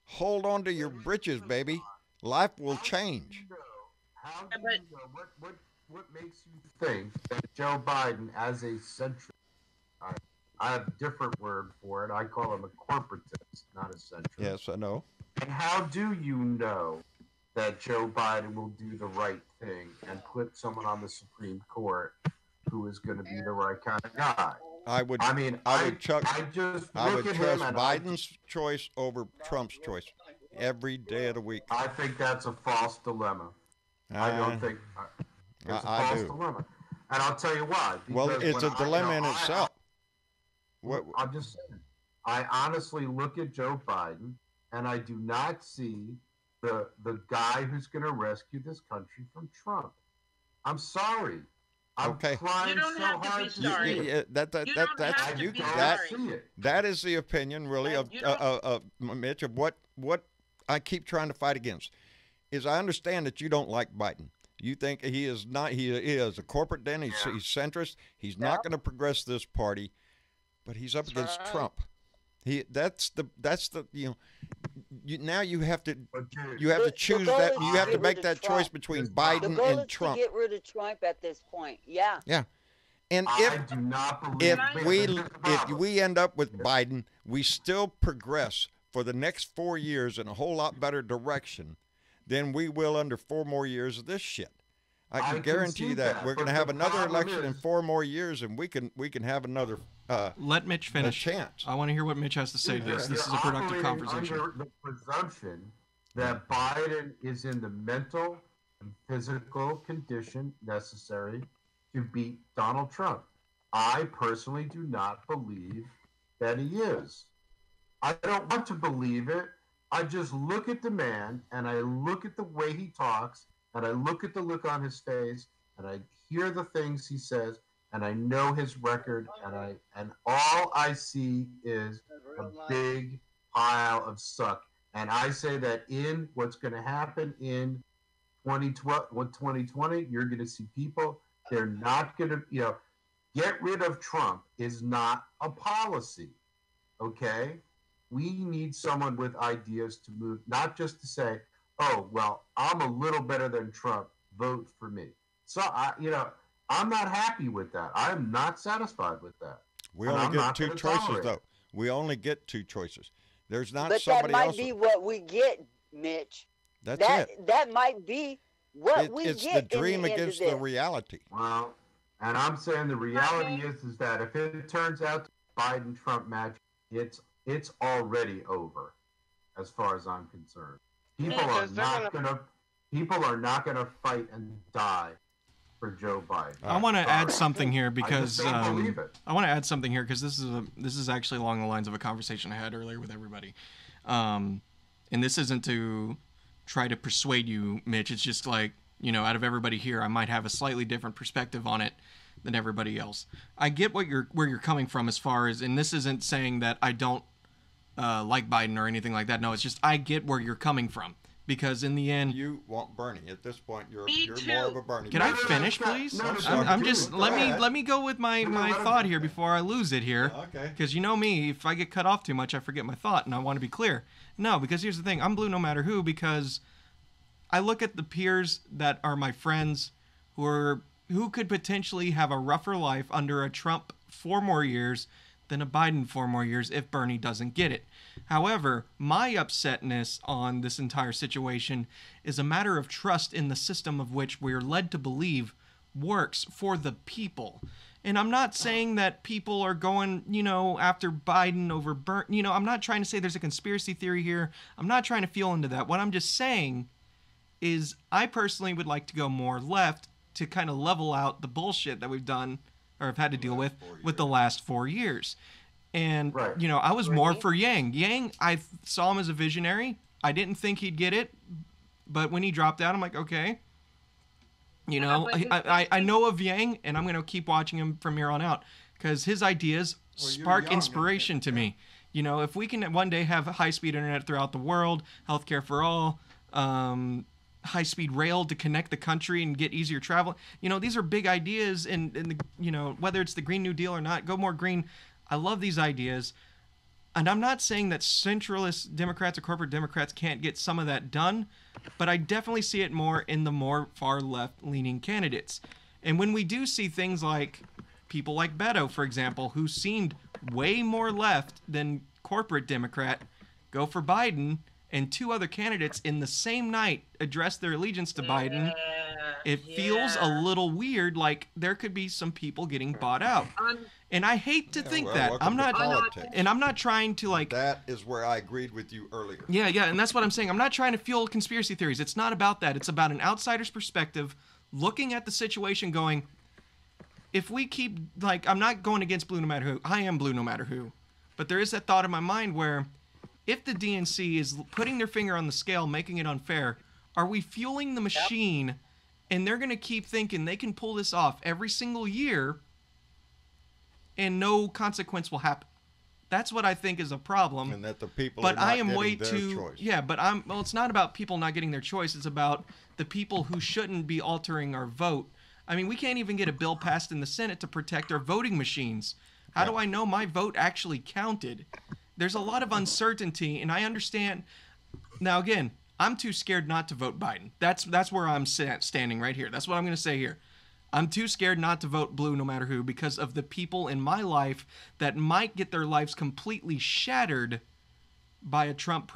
Hold on to your britches, baby. Life will change. How do you know? What makes you think that Joe Biden, as a centrist, I have a different word for it. I call him a corporatist, not a centrist. Yes, I know. And how do you know that Joe Biden will do the right thing and put someone on the Supreme Court who is going to be the right kind of guy? I would trust Biden's choice over Trump's choice every day of the week. I think that's a false dilemma. I don't think it's a false dilemma. And I'll tell you why. Well, it's a dilemma in itself. I'm just saying. I honestly look at Joe Biden, and I do not see the guy who's going to rescue this country from Trump. I'm sorry. I'm trying you don't so have to hard be sorry. That is the opinion, really, of Mitch, of what I keep trying to fight against. Is I understand that you don't like Biden. You think he is not. He is a corporate den. He's centrist. He's not going to progress this party. But he's up against Trump. That's the now you have to choose that. You have to make that choice between Biden and Trump. To get rid of Trump at this point. Yeah. Yeah. And if we end up with Biden, we still progress for the next 4 years in a whole lot better direction than we will under 4 more years of this shit. I can guarantee you that. We're going to have another election in 4 more years, and we can have another let Mitch finish. Chance. I want to hear what Mitch has to say to this. This is a productive conversation. Under the presumption that Biden is in the mental and physical condition necessary to beat Donald Trump. I personally do not believe that he is. I don't want to believe it. I just look at the man, and I look at the way he talks, and I look at the look on his face, and I hear the things he says, and I know his record, and all I see is a big pile of suck. And I say that in what's going to happen in 2020, you're going to see people, they're not going to, get rid of Trump is not a policy, okay? We need someone with ideas to move, not just to say, oh, well, I'm a little better than Trump, vote for me. So, I'm not happy with that. I'm not satisfied with that. We only get 2 choices, though. We only get 2 choices. There's not but somebody else. That might be what we get, Mitch. That's it. That might be what we get. It's the dream against the reality. Well, and I'm saying the reality is that if it turns out to Biden-Trump match, it's already over, as far as I'm concerned. People are not gonna fight and die for Joe Biden. I want to add something here because I want to add something here because this is actually along the lines of a conversation I had earlier with everybody, and this isn't to try to persuade you, Mitch. It's just like, out of everybody here, I might have a slightly different perspective on it than everybody else. I get where you're coming from as far as, and this isn't saying that I don't like Biden or anything like that. No, it's just I get where you're coming from. because in the end, You want Bernie at this point. You're Me more too. of a Bernie. can guy. I finish, please? No, I'm just go let ahead. me go with my thought here before I lose it here. Okay. Because you know me, if I get cut off too much, I forget my thought, and I want to be clear. No, because here's the thing: I'm blue no matter who, because I look at the peers that are my friends who could potentially have a rougher life under a Trump 4 more years than a Biden 4 more years if Bernie doesn't get it. However, my upsetness on this entire situation is a matter of trust in the system of which we're led to believe works for the people. And I'm not saying that people are going, after Biden over Bernie. I'm not trying to say there's a conspiracy theory here. I'm not trying to feel into that. What I'm just saying is I personally would like to go more left to kind of level out the bullshit that we've done or have had to deal with the last 4 years. And, Right. I was more for Yang. Yang, I saw him as a visionary. I didn't think he'd get it, but when he dropped out, I'm like, okay. I know of Yang, and I'm going to keep watching him from here on out because his ideas spark young, inspiration to me. If we can one day have high-speed internet throughout the world, healthcare for all, high-speed rail to connect the country and get easier travel. These are big ideas, and whether it's the Green New Deal or not, go more green. I love these ideas, and I'm not saying that centralist Democrats or corporate Democrats can't get some of that done, but I definitely see it more in the more far left-leaning candidates. And when we do see things like people like Beto, for example, who seemed way more left than corporate Democrat, go for Biden, and 2 other candidates in the same night address their allegiance to Biden, it feels a little weird, like there could be some people getting bought out. And I hate to think that. welcome to politics. And I'm not trying to That is where I agreed with you earlier. Yeah, and that's what I'm saying. I'm not trying to fuel conspiracy theories. It's not about that. It's about an outsider's perspective, looking at the situation going, if we keep, I'm not going against blue no matter who. I am blue no matter who. But there is that thought in my mind where if the DNC is putting their finger on the scale, making it unfair, are we fueling the machine and they're going to keep thinking they can pull this off every single year and no consequence will happen? That's what I think is a problem. And that the people but are not I am getting way their too choice. yeah, but it's not about people not getting their choice. It's about the people who shouldn't be altering our vote. I mean, we can't even get a bill passed in the Senate to protect our voting machines. How do I know my vote actually counted? There's a lot of uncertainty, and I understand. Now, again, I'm too scared not to vote Biden. That's where I'm standing right here. That's what I'm going to say here. I'm too scared not to vote blue no matter who because of the people in my life that might get their lives completely shattered by a Trump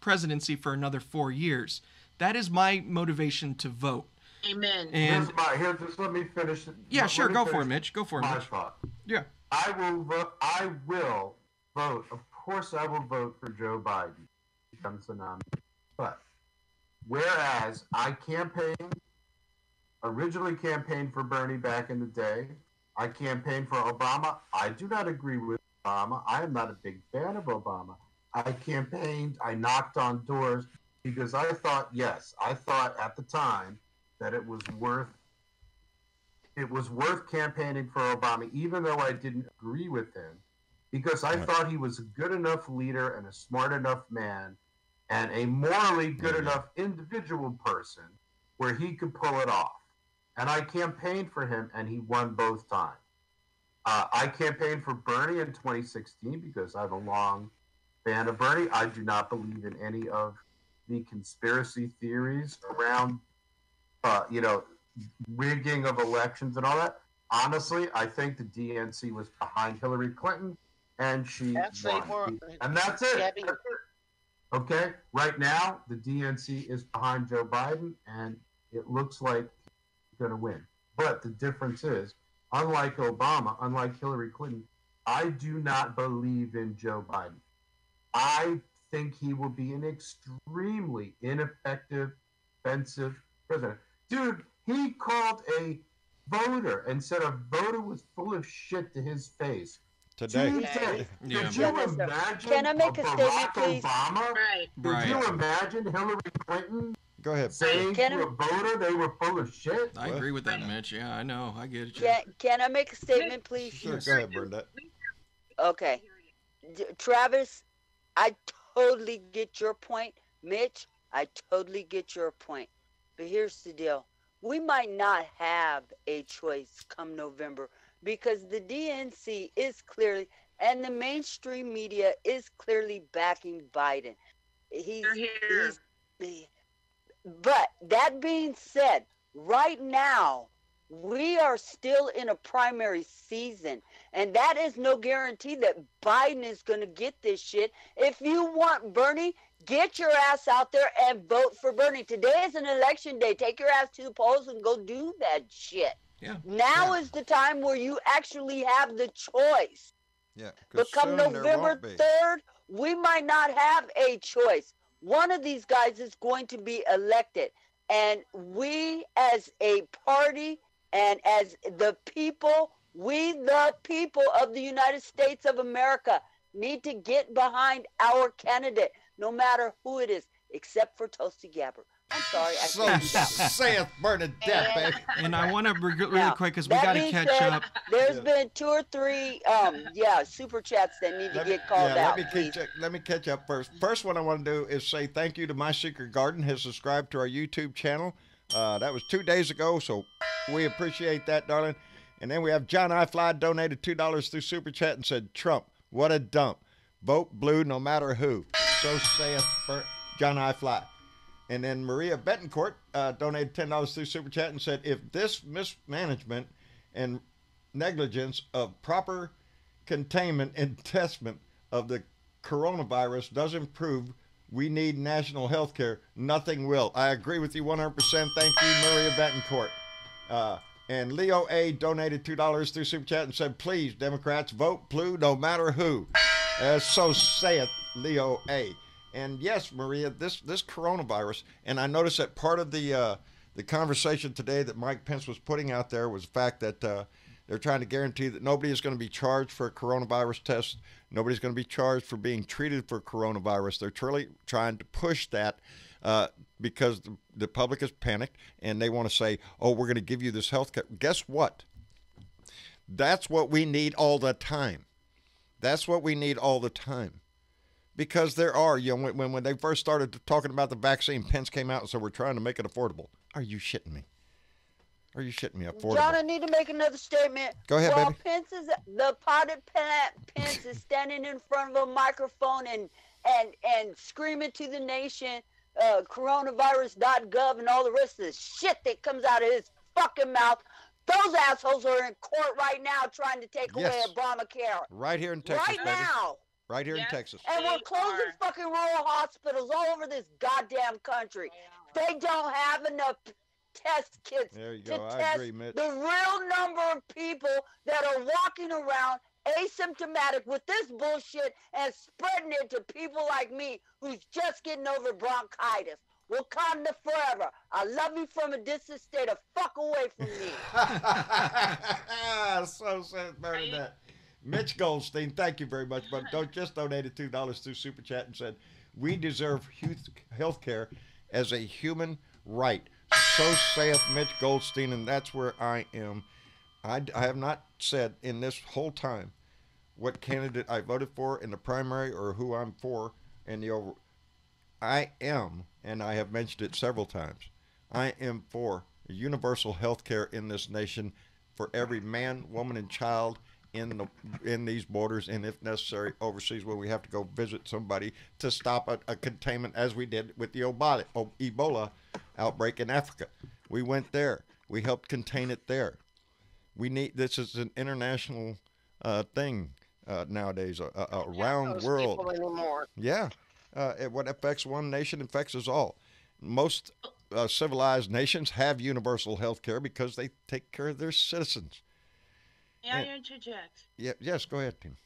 presidency for another 4 years. That is my motivation to vote. Amen. And Just let me finish. yeah, sure, Let me go for it, finish Mitch. Go for it, my Mitch. thought. Yeah. I will vote. Of course, I will vote for Joe Biden. He becomes the nominee. But whereas I originally campaigned for Bernie back in the day, I campaigned for Obama. I do not agree with Obama. I am not a big fan of Obama. I knocked on doors because I thought at the time that it was worth campaigning for Obama, even though I didn't agree with him, because I thought he was a good enough leader and a smart enough man and a morally good enough individual person where he could pull it off. And I campaigned for him, and he won both times. I campaigned for Bernie in 2016 because I'm a long fan of Bernie. I do not believe in any of the conspiracy theories around, rigging of elections and all that. Honestly, I think the DNC was behind Hillary Clinton, and she won. And that's it. That's it. Okay? Right now, the DNC is behind Joe Biden, and it looks like he's going to win. But the difference is, unlike Obama, unlike Hillary Clinton, I do not believe in Joe Biden. I think he will be an extremely ineffective, offensive president. Dude, he called a voter and said a voter was full of shit to his face. Today. Tuesday. Yeah. Could you imagine Can I make a statement, Barack please? Obama? Right. Could you imagine Hillary Clinton Go ahead. saying Can to I- a voter they were full of shit? I agree with that, Mitch. Yeah, I know. I get it. Can I make a statement, please? Sure, go ahead, Bernadette. Okay. Travis, I totally get your point. Mitch, I totally get your point. But here's the deal. We might not have a choice come November because the DNC is clearly, and the mainstream media is clearly backing Biden. But that being said, right now, we are still in a primary season, and that is no guarantee that Biden is going to get this shit. If you want Bernie, get your ass out there and vote for Bernie. Today is an election day. Take your ass to the polls and go do that shit. Yeah. Now is the time where you actually have the choice. Yeah. But come November 3rd, we might not have a choice. One of these guys is going to be elected. And we as a party and as the people, we the people of the United States of America need to get behind our candidate, no matter who it is, except for Tulsi Gabbard. I'm sorry. So saith Bernadette, baby. And I want to really quick because we got to catch up. There's been 2 or 3, super chats that need to get called out. Let me catch up first. First one I want to do is say thank you to My Secret Garden has subscribed to our YouTube channel. That was 2 days ago, so we appreciate that, darling. And then we have John I. Fly donated $2 through Super Chat and said, Trump, what a dump. Vote blue no matter who. So saith John I. Fly. And then Maria Betancourt donated $10 through Super Chat and said, if this mismanagement and negligence of proper containment and testament of the coronavirus does improve, we need national health care. Nothing will. I agree with you 100%. Thank you, Maria Betancourt. And Leo A. donated $2 through Super Chat and said, please, Democrats, vote blue no matter who. So saith Leo A. And yes, Maria, this coronavirus, and I noticed that part of the conversation today that Mike Pence was putting out there was the fact that they're trying to guarantee that nobody is going to be charged for a coronavirus test. Nobody's going to be charged for being treated for coronavirus. They're truly trying to push that because the public is panicked and they want to say, oh, we're going to give you this health care. Guess what? That's what we need all the time. That's what we need all the time. Because there are, when they first started talking about the vaccine, Pence came out and said, we're trying to make it affordable. Are you shitting me? Are you shitting me? Affordable. John, I need to make another statement. Go ahead, baby. The potted plant Pence is standing in front of a microphone and screaming to the nation, coronavirus.gov and all the rest of the shit that comes out of his fucking mouth. Those assholes are in court right now trying to take away Obamacare. Right here in Texas, right baby. now. Right here in Texas. And we're closing fucking rural hospitals all over this goddamn country. They don't have enough test kits there you to go. I test agree, Mitch. the real number of people that are walking around asymptomatic with this bullshit and spreading it to people like me who's just getting over bronchitis. Wakanda forever. I love you from a distant state. Fuck away from me. So says Bernadette. Mitch Goldstein, thank you very much, but just donated $2 through Super Chat and said, we deserve health care as a human right. So saith Mitch Goldstein, and that's where I am. I have not said in this whole time what candidate I voted for in the primary or who I'm for in the over. I am, and I have mentioned it several times, I am for universal health care in this nation for every man, woman, and child in these borders, and if necessary overseas where we have to go visit somebody to stop a containment, as we did with the Ebola outbreak in Africa. We went there. We helped contain it there. This is an international thing nowadays around the world. Yeah. What affects one nation affects us all. Most civilized nations have universal health care because they take care of their citizens. May I interject? Yeah, yes, go ahead, Tim.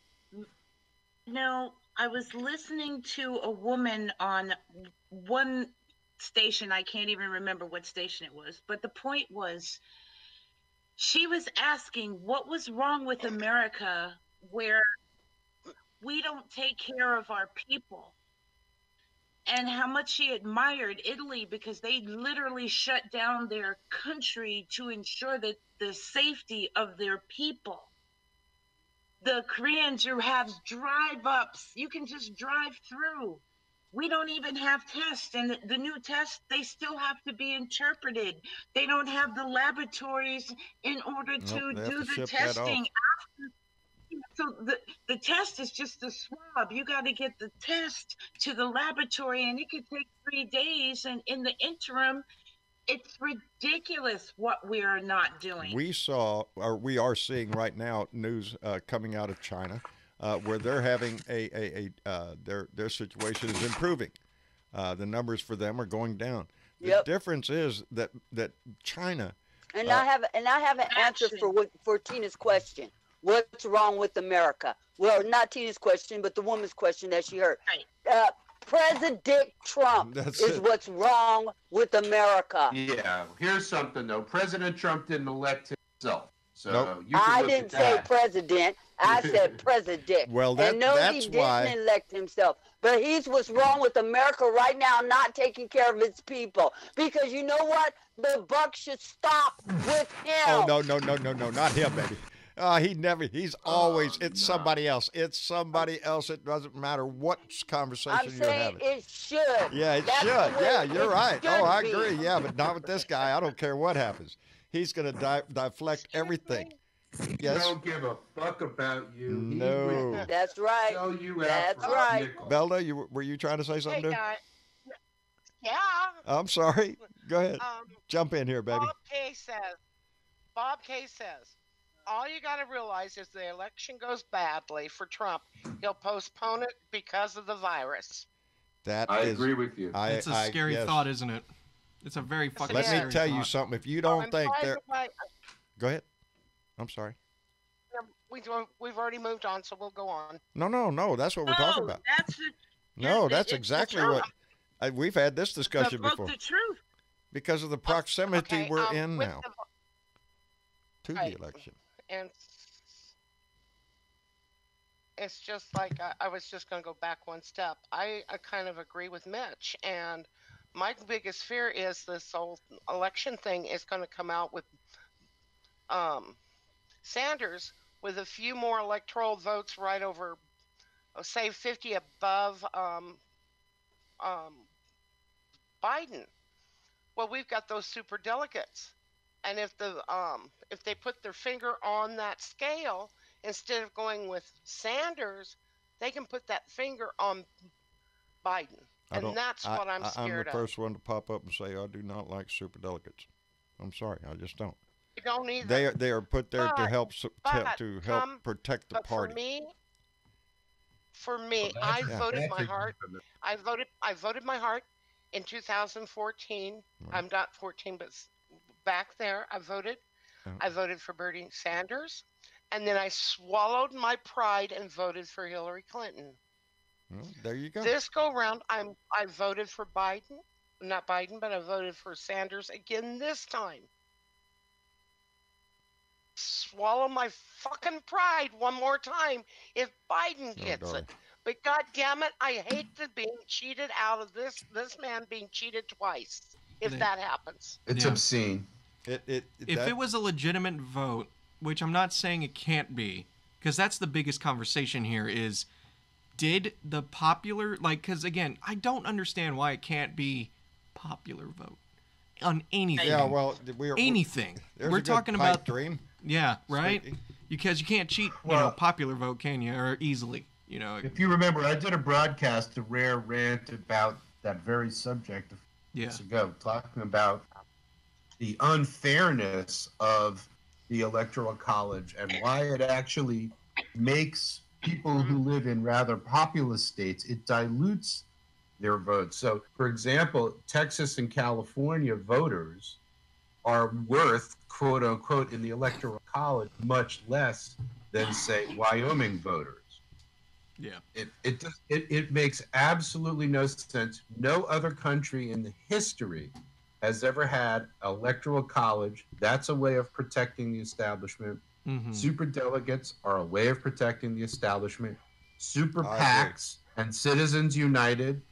No, I was listening to a woman on one station. I can't even remember what station it was. But the point was, she was asking what was wrong with America where we don't take care of our people. And how much she admired Italy because they literally shut down their country to ensure that the safety of their people. The Koreans, you have drive-ups. You can just drive through we don't even have tests, and the new tests, they still have to be interpreted. They don't have the laboratories in order to do the testing after. So the test is just a swab. You got to get the test to the laboratory, and it could take 3 days. And in the interim, it's ridiculous what we are not doing. We are seeing right now news coming out of China where they're having their situation is improving. The numbers for them are going down. The difference is that China. And I have an answer for Tina's question. What's wrong with America? Well, not Tina's question, but the woman's question that she heard. Right. President Trump is what's wrong with America. Yeah. Here's something, though. President Trump didn't elect himself. So nope. You can I look didn't at say that. president. I said president. Well, and no, that's he why. didn't elect himself. But he's what's wrong with America right now, not taking care of its people. Because you know what? The buck should stop with him. Oh, no, not him, baby. He's always, it's somebody else. It's somebody else. It doesn't matter what conversation you're having. It should. Yeah, it should. Yeah, you're right. Oh, I agree. Yeah, but not with this guy. I don't care what happens. He's going to deflect everything. Yes. Don't give a fuck about you. No. That's right. Sell you out That's for a right. nickel. Belda, were you trying to say something? Hey, guys. Yeah. I'm sorry. Go ahead. Jump in here, baby. Bob K says, all you got to realize is the election goes badly for Trump, he'll postpone it because of the virus. I agree with you. It's a scary thought, isn't it? It's a very fucking scary Let me tell you thought. something. If you don't think there... Go ahead. I'm sorry. We've already moved on, so we'll go on. No. That's what we're talking about. That's exactly what... we've had this discussion before. The truth. Because of the proximity we're in now to right. the election. And it's just like I was just going to go back one step. I kind of agree with Mitch. And my biggest fear is this whole election thing is going to come out with Sanders with a few more electoral votes right over, say, 50 above Biden. Well, we've got those super delegates, and if they put their finger on that scale instead of going with Sanders, they can put that finger on Biden, and that's what I'm scared of. I'm the first one to pop up and say I do not like super delegates. I'm sorry, I just don't. You don't either. They are put there to help protect the party. For me, I voted my heart. I voted my heart in 2014. Right. I'm not 14, but back there, I voted. I voted for Bernie Sanders, and then I swallowed my pride and voted for Hillary Clinton. Well, there you go. This go round, I voted for Biden, not Biden, but I voted for Sanders again this time. Swallow my fucking pride one more time if Biden gets it. But God damn it, I hate to being cheated out of this man being cheated twice if that happens. It's obscene. If it was a legitimate vote, which I'm not saying it can't be, because that's the biggest conversation here is, did the popular, because again, I don't understand why it can't be popular vote on anything. Yeah, well, anything. We're talking about dream. Yeah, right? Because you can't cheat, popular vote, can you? Or easily, If you remember, I did a broadcast, a rare rant about that very subject a few years ago, talking about the unfairness of the Electoral College and why it actually makes people who live in rather populous states, it dilutes their votes. So, for example, Texas and California voters are worth, quote unquote, in the Electoral College much less than, say, Wyoming voters. Yeah. It makes absolutely no sense. No other country in the history has ever had Electoral College. That's a way of protecting the establishment. Mm-hmm. Super delegates are a way of protecting the establishment. Super PACs and Citizens United,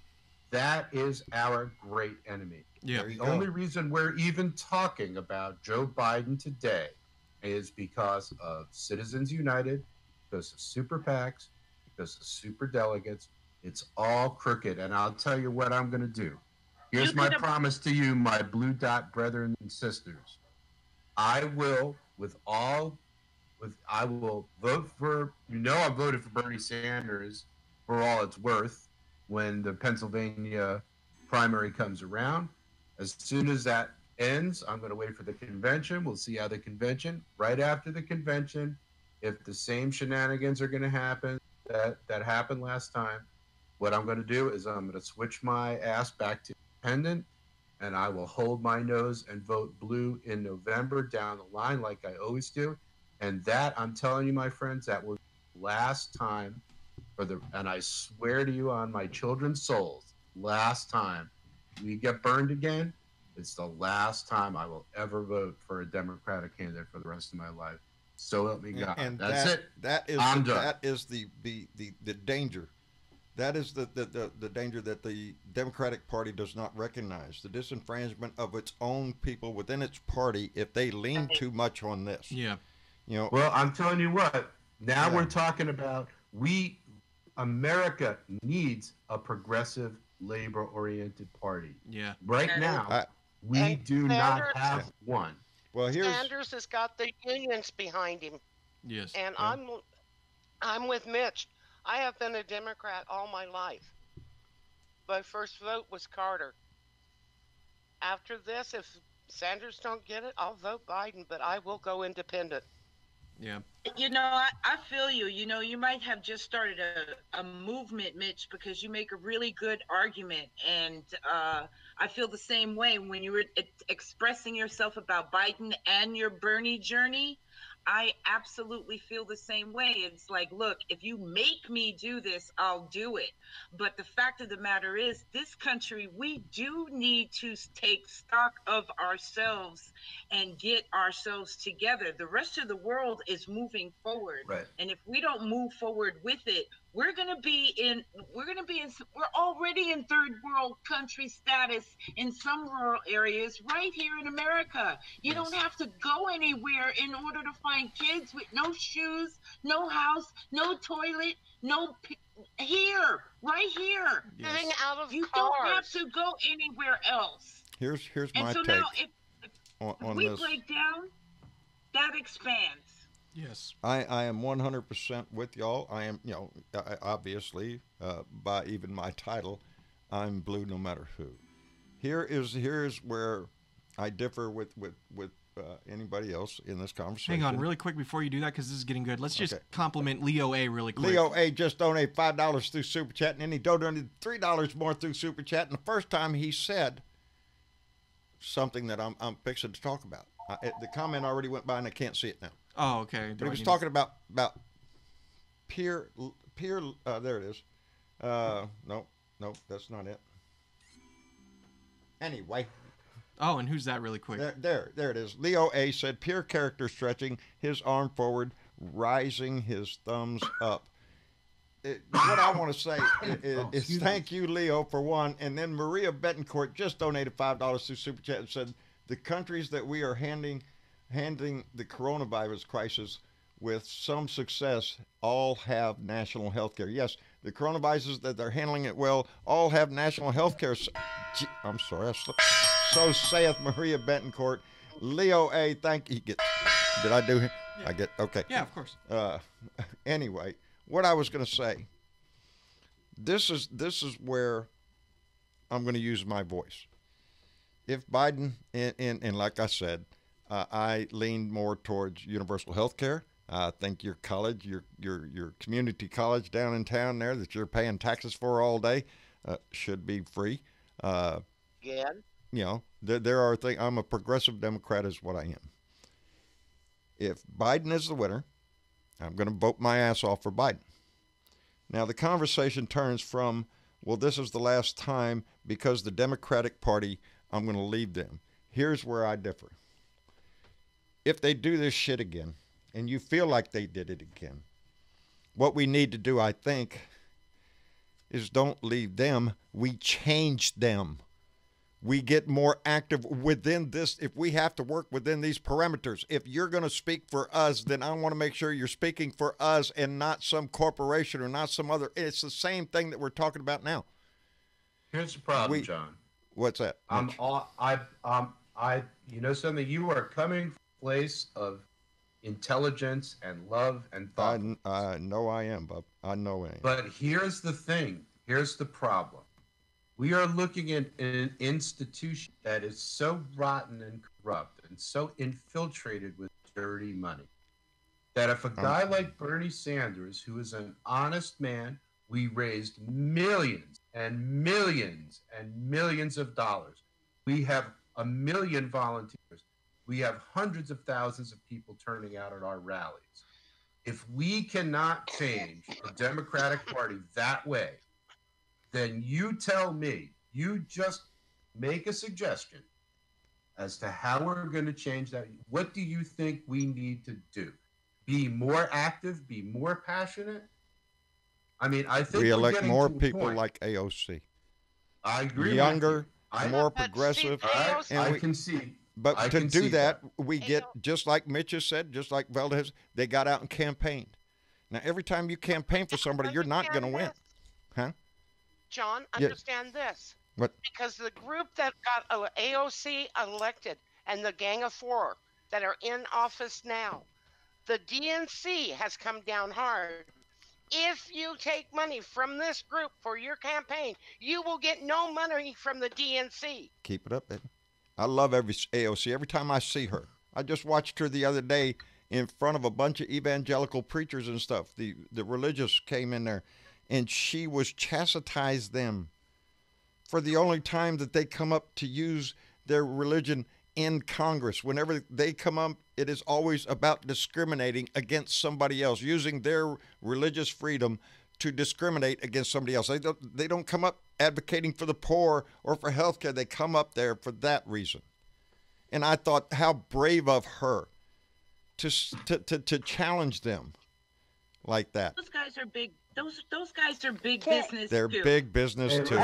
that is our great enemy. Yeah. The only reason we're even talking about Joe Biden today is because of Citizens United, because of super PACs, because of super delegates, It's all crooked. And I'll tell you what I'm going to do. Here's my promise to you, my blue dot brethren and sisters. I will, I will vote for, I voted for Bernie Sanders for all it's worth when the Pennsylvania primary comes around. As soon as that ends, I'm going to wait for the convention. We'll see how the convention, right after the convention, if the same shenanigans are going to happen that happened last time, what I'm going to do is I'm going to switch my ass back to independent, and I will hold my nose and vote blue in November down the line like I always do. And that, I'm telling you, my friends, that will be the last time and I swear to you on my children's souls, last time we get burned again, it's the last time I will ever vote for a Democratic candidate for the rest of my life. So help me God. And that's it. I'm done. That is the danger. That is the danger that the Democratic Party does not recognize. The disenfranchisement of its own people within its party if they lean too much on this. Yeah. Well, I'm telling you what. Now we're talking about America needs a progressive, labor-oriented party. Yeah. Right now, we do not have one. Well, Sanders has got the unions behind him. Yes. And I'm with Mitch. I have been a Democrat all my life. My first vote was Carter. After this, if Sanders don't get it, I'll vote Biden, but I will go independent. Yeah. I feel you. You might have just started a movement, Mitch, because you make a really good argument. And I feel the same way when you were expressing yourself about Biden and your Bernie journey. I absolutely feel the same way. It's like, look, if you make me do this, I'll do it. But the fact of the matter is, this country, we do need to take stock of ourselves and get ourselves together. The rest of the world is moving forward. Right. And if we don't move forward with it, we're already in third world country status in some rural areas right here in America. You don't have to go anywhere in order to find kids with no shoes, no house, no toilet, right here. Living out of you cars. don't have to go anywhere else. Here's and my so take now if we this. break down, that expands. Yes. I am 100% with y'all. I am, obviously, by even my title, I'm blue no matter who. Here's where I differ with anybody else in this conversation. Hang on, really quick before you do that, because this is getting good. Let's just compliment Leo A. really quick. Leo A. just donated $5 through Super Chat, and then he donated $3 more through Super Chat. And the first time he said something that I'm fixing to talk about. The comment already went by, and I can't see it now. Oh, okay. But he was talking about peer. There it is. No, that's not it. Anyway. Oh, and who's that really quick? There it is. Leo A. said, peer character stretching his arm forward, rising his thumbs up. What I want to say is thank you, Leo, for one. And then Maria Betancourt just donated $5 through Super Chat and said, the countries that we are handling the coronavirus crisis with some success all have national health care. Yes, the coronavirus that they're handling it well all have national health care. I'm sorry. So saith Maria Betancourt. Leo A., thank you. Did I do him? Yeah. I get, okay. Yeah, of course. Anyway, what I was going to say, this is where I'm going to use my voice. If Biden, and like I said, I lean more towards universal health care. I think your college, your community college down in town there that you're paying taxes for all day should be free. Again? There are things. I'm a progressive Democrat is what I am. If Biden is the winner, I'm going to vote my ass off for Biden. Now the conversation turns from, well, this is the last time because the Democratic Party, I'm going to leave them. Here's where I differ. If they do this shit again, and you feel like they did it again, what we need to do, I think, is don't leave them. We change them. we get more active within this. If we have to work within these parameters, if you're going to speak for us, then I want to make sure you're speaking for us and not some corporation or not some other. It's the same thing that we're talking about now. Here's the problem, John. What's that? You know something? You are coming from a place of intelligence and love and thought. I know I am, Bob. I know I am. But here's the thing. Here's the problem. We are looking at an institution that is so rotten and corrupt and so infiltrated with dirty money that if a guy like Bernie Sanders, who is an honest man, we raised millions and millions and millions of dollars. We have 1 million volunteers. We have hundreds of thousands of people turning out at our rallies. If we cannot change the Democratic Party that way, then you tell me, you just make a suggestion as to how we're going to change that. What do you think we need to do? Be more active, be more passionate? I mean, I think we elect more to a people point. like AOC. I agree. Younger, with you. more progressive. I can see. But I to can do see that, we get, just like Mitch has said, just like Valdez, they got out and campaigned. Now, every time you campaign for somebody, you're not going to win. Huh? John, Yeah. understand this. What? Because the group that got AOC elected and the Gang of Four that are in office now, the DNC has come down hard. If you take money from this group for your campaign, you will get no money from the DNC. Keep it up, baby. I love every AOC. Every time I see her, I just watched her the other day in front of a bunch of evangelical preachers and stuff. The religious came in there, and she was chastised them for the only time that they come up to use their religion in Congress. Whenever they come up, it is always about discriminating against somebody else, using their religious freedom to discriminate against somebody else. They don't come up advocating for the poor or for health care. They come up there for that reason. And I thought, how brave of her to challenge them like that. Those guys are big. Those guys are big business. They're too. big business too.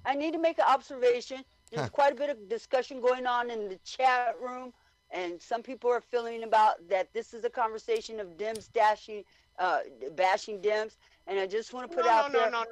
I need to make an observation. There's quite a bit of discussion going on in the chat room, and some people are feeling about that this is a conversation of Dems bashing Dems, and I just want to put out there. No.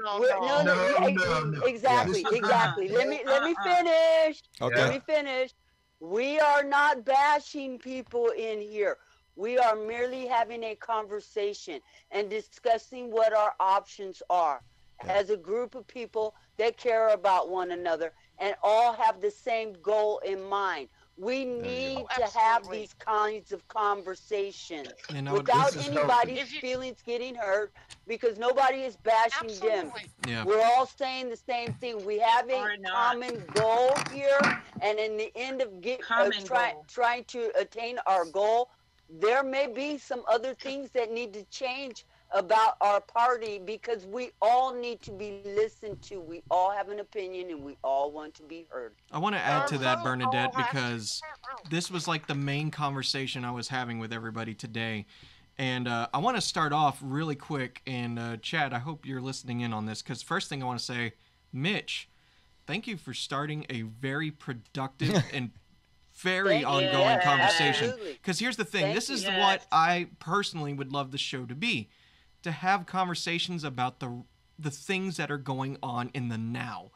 Exactly. Let me finish. Okay. Let me finish. We are not bashing people in here. We are merely having a conversation and discussing what our options are as a group of people that care about one another and all have the same goal in mind. We need to have these kinds of conversations without anybody's feelings getting hurt, because nobody is bashing them. Yeah. We're all saying the same thing. We have a common goal here, and in the end of trying to attain our goal, there may be some other things that need to change about our party, because we all need to be listened to. We all have an opinion and we all want to be heard. I want to add to that, Bernadette, because this was like the main conversation I was having with everybody today. And I want to start off really quick. And Chad, I hope you're listening in on this, because first thing I want to say, Mitch, thank you for starting a very productive and very ongoing conversation. Because here's the thing. This is what I personally would love the show to be. To have conversations about the things that are going on in the now.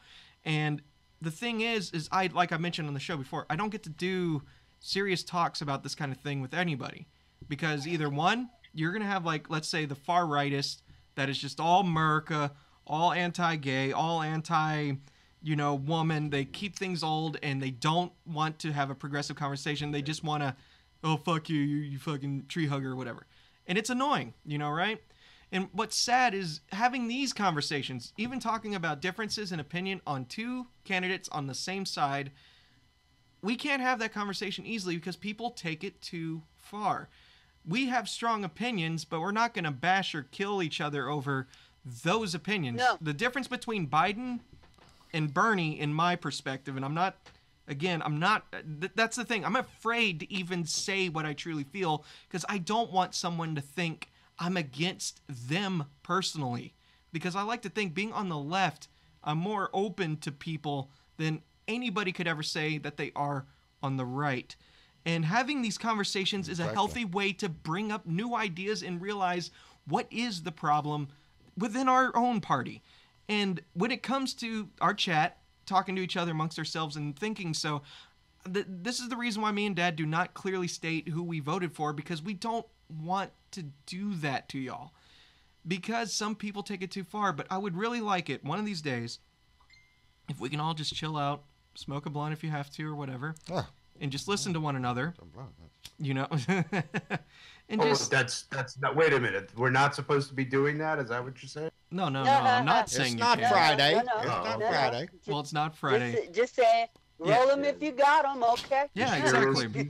And the thing is like I mentioned on the show before, I don't get to do serious talks about this kind of thing with anybody. Because either one, you're going to have, like, let's say the far rightist that is just all America, all anti-gay, all woman. They keep things old and they don't want to have a progressive conversation. They just want to, oh, fuck you, you fucking tree hugger or whatever. And it's annoying, right? And what's sad is having these conversations, even talking about differences in opinion on two candidates on the same side, we can't have that conversation easily because people take it too far. We have strong opinions, but we're not going to bash or kill each other over those opinions. No. The difference between Biden and Bernie, in my perspective, and that's the thing. I'm afraid to even say what I truly feel because I don't want someone to think I'm against them personally, because I like to think being on the left, I'm more open to people than anybody could ever say that they are on the right. And having these conversations is a healthy way to bring up new ideas and realize what is the problem within our own party. And when it comes to our chat, talking to each other amongst ourselves and thinking so, this is the reason why me and Dad do not clearly state who we voted for, because we don't want to do that to y'all. Because some people take it too far, but I would really like it one of these days if we can all just chill out, smoke a blunt if you have to or whatever, and just listen to one another, you know. And that's not. Wait a minute. We're not supposed to be doing that. Is that what you're saying? No. I'm not saying it's not Friday. No. It's not Friday. Well, it's not Friday. Just saying, roll them if you got them, okay? Yeah, exactly.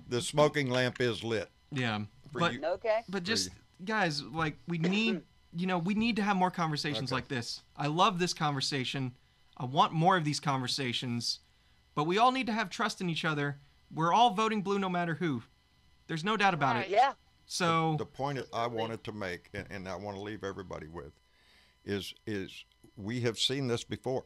The smoking lamp is lit. Yeah, but just guys, like we need, we need to have more conversations like this. I love this conversation. I want more of these conversations, but we all need to have trust in each other. We're all voting blue no matter who. There's no doubt about it. Yeah. So the point that I wanted to make, and I want to leave everybody with, is we have seen this before,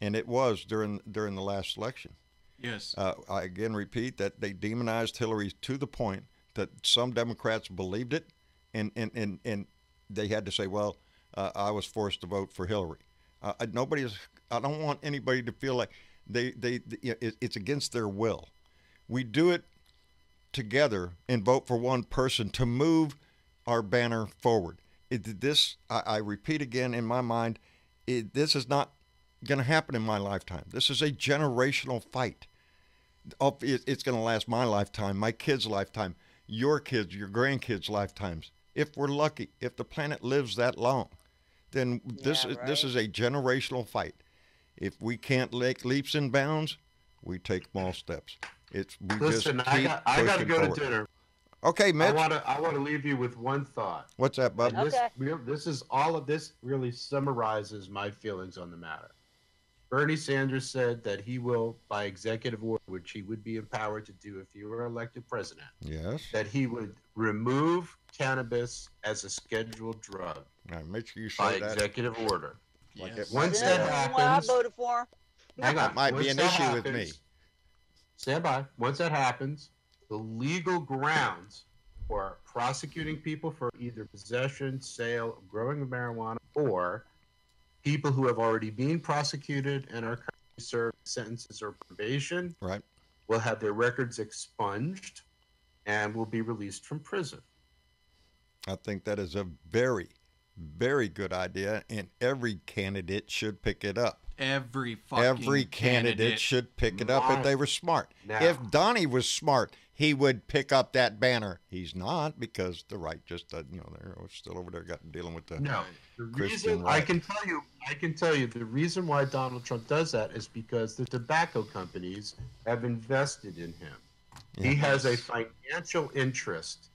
and it was during the last election. Yes. I again repeat that they demonized Hillary to the point that some Democrats believed it, and they had to say, well, I was forced to vote for Hillary. I don't want anybody to feel like it's against their will. We do it together and vote for one person to move our banner forward. I repeat again, in my mind, this is not going to happen in my lifetime. This is a generational fight. It's going to last my lifetime, my kids' lifetime, your kids, your grandkids' lifetimes. If we're lucky, if the planet lives that long, then this is a generational fight. If we can't make leaps and bounds, we take small steps. Listen, I got to go forward. to dinner. Okay, Mitch. I want to leave you with one thought. What's that, bud? All of this really summarizes my feelings on the matter. Bernie Sanders said that he will, by executive order, which he would be empowered to do if he were elected president, that he would remove cannabis as a scheduled drug. Now, make sure you say by that. Executive order. Yes. Once that happens, I voted for. Hang on. That might be an issue with me. Stand by. Once that happens, the legal grounds for prosecuting people for either possession, sale, growing of marijuana, or people who have already been prosecuted and are currently serving sentences or probation, will have their records expunged and will be released from prison. I think that is a very, very good idea, and every candidate should pick it up. Every candidate should pick it up if they were smart. Now, if Donnie was smart, he would pick up that banner. He's not, because the right just doesn't. They're still over there dealing with the Christian right. I can tell you the reason why Donald Trump does that is because the tobacco companies have invested in him. Yeah. He has a financial interest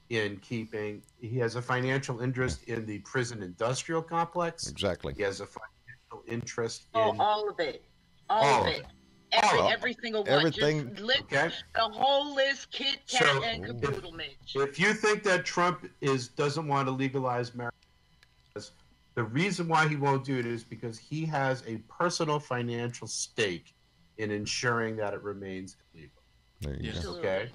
in keeping. He has a financial interest in the prison industrial complex. Exactly. He has a financial interest in all of it. All of it. Every single one. Everything. Just the whole list, Kit Kat and Caboodle Mitch. If you think that Trump doesn't want to legalize marijuana, the reason why he won't do it is because he has a personal financial stake in ensuring that it remains illegal. There you go. Okay.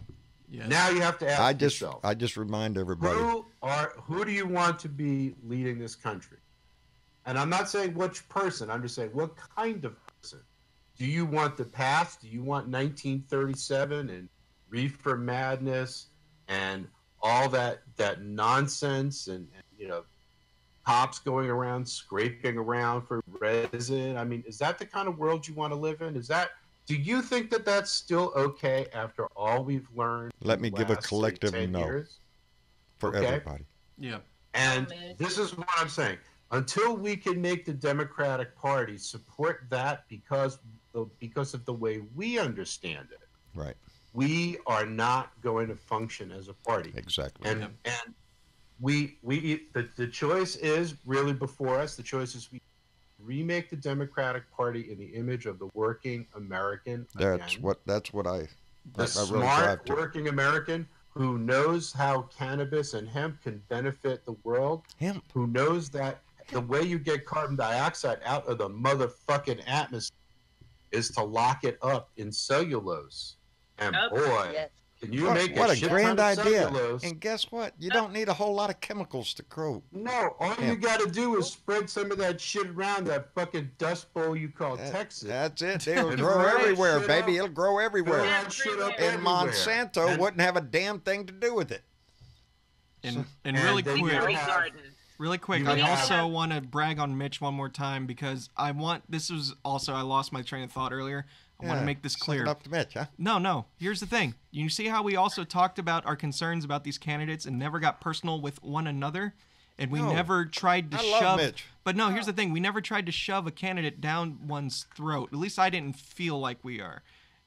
Yes. Now you have to ask yourself. I just remind everybody. Who do you want to be leading this country? And I'm not saying which person. I'm just saying what kind of person. Do you want the past? Do you want 1937 and reefer madness and all that nonsense and cops going around scraping around for resin? I mean, is that the kind of world you want to live in? Do you think that that's still okay after all we've learned? Let me give a collective no years? for everybody. Yeah. And this is what I'm saying. Until we can make the Democratic Party support that because of the way we understand it, right? We are not going to function as a party. Exactly. And the choice is really before us. The choice is we remake the Democratic Party in the image of the working American. That's what I smart working American who knows how cannabis and hemp can benefit the world. Hemp. Who knows that the way you get carbon dioxide out of the motherfucking atmosphere is to lock it up in cellulose. And boy, Yes. can you make what a shit grand ton of idea. cellulose. And guess what? You don't need a whole lot of chemicals to grow. No, all you got to do is spread some of that shit around that fucking dust bowl you call Texas. That's it. It'll And grow fill that everywhere, shit baby. up. It'll grow Fill everywhere. that shit up And everywhere. Monsanto And- wouldn't have a damn thing to do with it. And and really then you quick, have- garden. really quick, You I have- also want to brag on Mitch one more time because I lost my train of thought earlier. I want to make this clear. Suck it up to Mitch, huh? No. Here's the thing. You see how we also talked about our concerns about these candidates and never got personal with one another? And we No. never tried to I love shove. Mitch. But no, here's the thing. We never tried to shove a candidate down one's throat. At least I didn't feel like we are.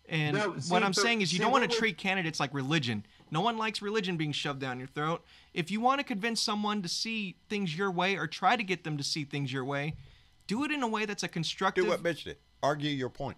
And No, see, what I'm but- saying is you see, don't want what to we- treat candidates like religion. No one likes religion being shoved down your throat. If you want to convince someone to see things your way or try to get them to see things your way, do it in a way that's a constructive. Do what Mitch did. Argue your point.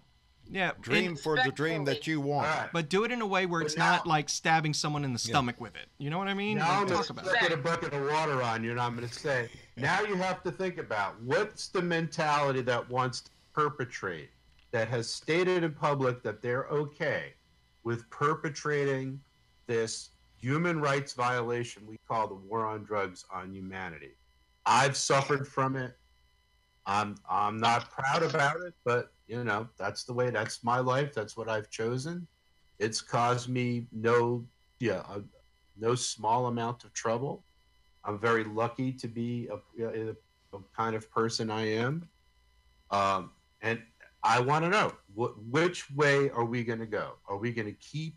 Yeah, Dream for the dream that you want. All right. but do it in a way where it's now- not like stabbing someone in the stomach with it. You know what I mean? Now Like, I'm going talk to about it. get a bucket of water on you, and I'm going to say, now you have to think about what's the mentality that wants to perpetrate, that has stated in public that they're okay with perpetrating this human rights violation we call the war on drugs on humanity. I've suffered from it. I'm not proud about it, but you know, that's the way, that's my life. That's what I've chosen. It's caused me no small amount of trouble. I'm very lucky to be a kind of person I am. And I want to know, which way are we going to go? Are we going to keep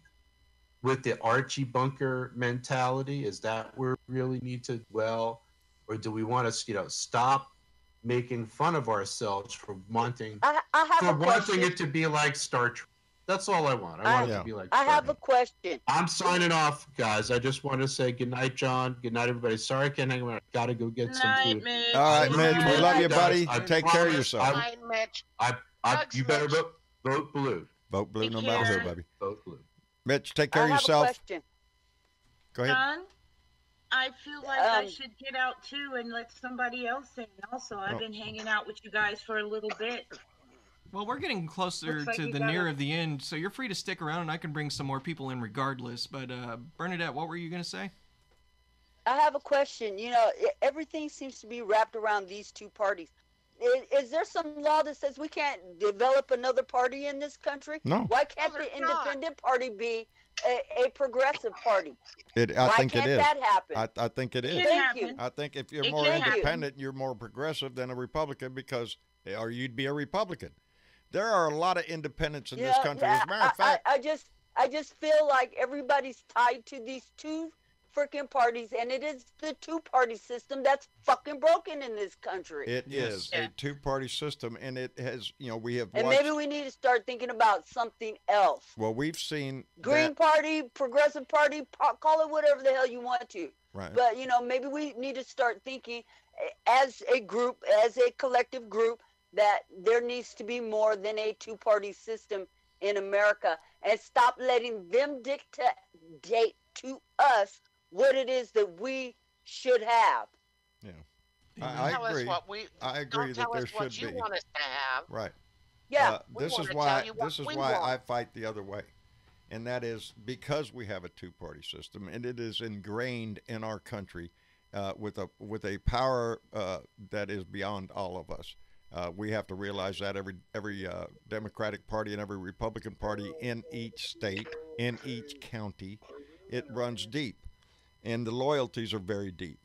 with the Archie Bunker mentality? Is that where we really need to dwell? Or do we want to, stop making fun of ourselves for wanting I have a question. it to be like Star Trek? That's all I want. I want it to be like I Star have a Trek. question. I'm signing off, guys. I just want to say good night, John. Good night, everybody. Sorry I can't hang around. Got to go get some Night, food. Mitch. All right, Mitch. We love you, buddy. I Take care of promise yourself. Bye, Mitch. You better Mitch. vote blue. Vote blue Take no matter who, care. baby. Vote blue. Mitch, take care I of have yourself. a question. Go ahead. John, I feel like I Um, should get out too and let somebody else in. Also, I've Oh. been hanging out with you guys for a little bit. Well, we're getting closer Looks like to you the got near it. of the end, so you're free to stick around, and I can bring some more people in regardless. But Bernadette, what were you gonna say? I have a question. Everything seems to be wrapped around these two parties. Is there some law that says we can't develop another party in this country? No. Why can't No, the there's not. independent party be a progressive party? I Why think can't it is. that happen? I think it is. It Thank you. happened. I think if you're It more can happen. independent, you're more progressive than a Republican or you'd be a Republican. There are a lot of independents in this country. As a matter of fact, I just feel like everybody's tied to these two freaking parties, and it is the two-party system that's fucking broken in this country. it Yes. is Yeah. a two-party system, and it has, we have and watched. maybe we need to start thinking about something else. Well, we've seen Green that, Party, Progressive Party, call it whatever the hell you want to. right. But, maybe we need to start thinking as a group, as a collective group, that there needs to be more than a two-party system in America, and stop letting them dictate to us what it is that we should have. I Tell agree. us what we. I agree Don't that tell there us what should you be. want us to have. Right. Yeah. We This is wanna why. tell you what This is we why want. I fight the other way, and that is because we have a two-party system, and it is ingrained in our country with a power that is beyond all of us. We have to realize that every Democratic Party and every Republican Party in each state, in each county, it runs deep, and the loyalties are very deep.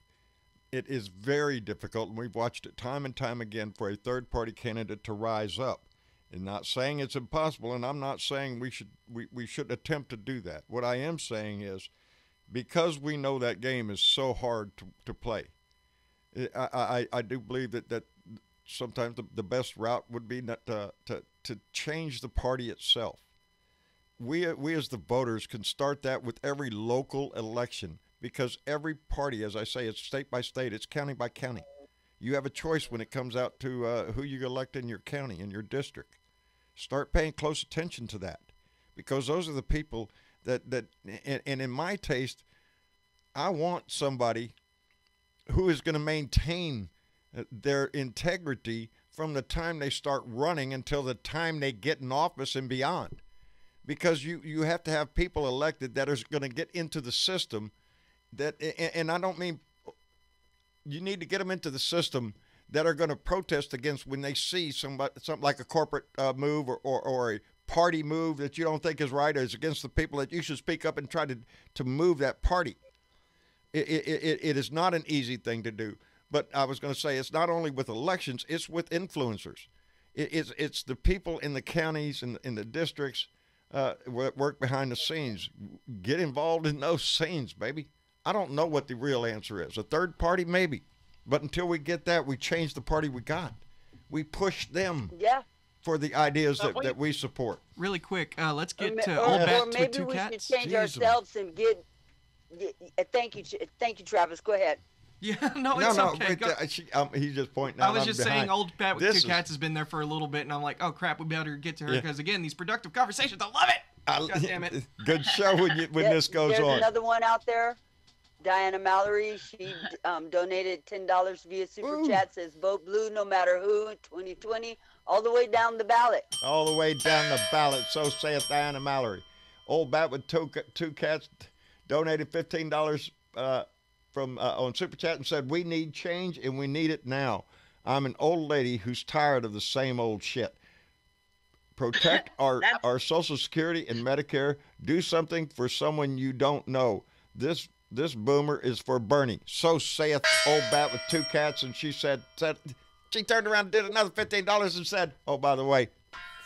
It is very difficult, and we've watched it time and time again, for a third-party candidate to rise up. And not saying it's impossible, and I'm not saying we should attempt to do that. What I am saying is, because we know that game is so hard to play, I do believe that sometimes the best route would be not to change the party itself. We as the voters can start that with every local election, because every party, as I say, it's state by state, it's county by county. You have a choice when it comes out to who you elect in your county, in your district. Start paying close attention to that, because those are the people that and in my taste, I want somebody who is going to maintain their integrity from the time they start running until the time they get in office and beyond. Because you have to have people elected that are going to get into the system that, and I don't mean, you need to get them into the system that are going to protest against when they see something like a corporate move or a party move that you don't think is right or is against the people, that you should speak up and try to move that party. It is not an easy thing to do. But I was going to say, it's not only with elections, it's with influencers. It's the people in the counties and in the districts work behind the scenes. Get involved in those scenes, baby. I don't know what the real answer is. A third party, maybe. But until we get that, we change the party we got. We push them for the ideas that we support. Really quick, let's get to Old Bat with Two Cats. Or maybe we should change ourselves and get thank you, Travis. Go ahead. Yeah, it's okay. He's just pointing out. I was just saying Old Bat with Two Cats has been there for a little bit, and I'm like, oh, crap, we better get to her because, again, these productive conversations, I love it. God damn it. Good show when this goes on. There's another one out there. Diana Mallory, she donated $10 via Super Chat, says vote blue no matter who in 2020, all the way down the ballot. All the way down the ballot, so saith Diana Mallory. Old Bat with two Cats donated $15 from on Super Chat and said, we need change and we need it now. I'm an old lady who's tired of the same old shit. Protect our Social Security and Medicare. Do something for someone you don't know. This boomer is for Bernie. So saith Old Bat with Two Cats, and she said she turned around and did another $15 and said, oh, by the way,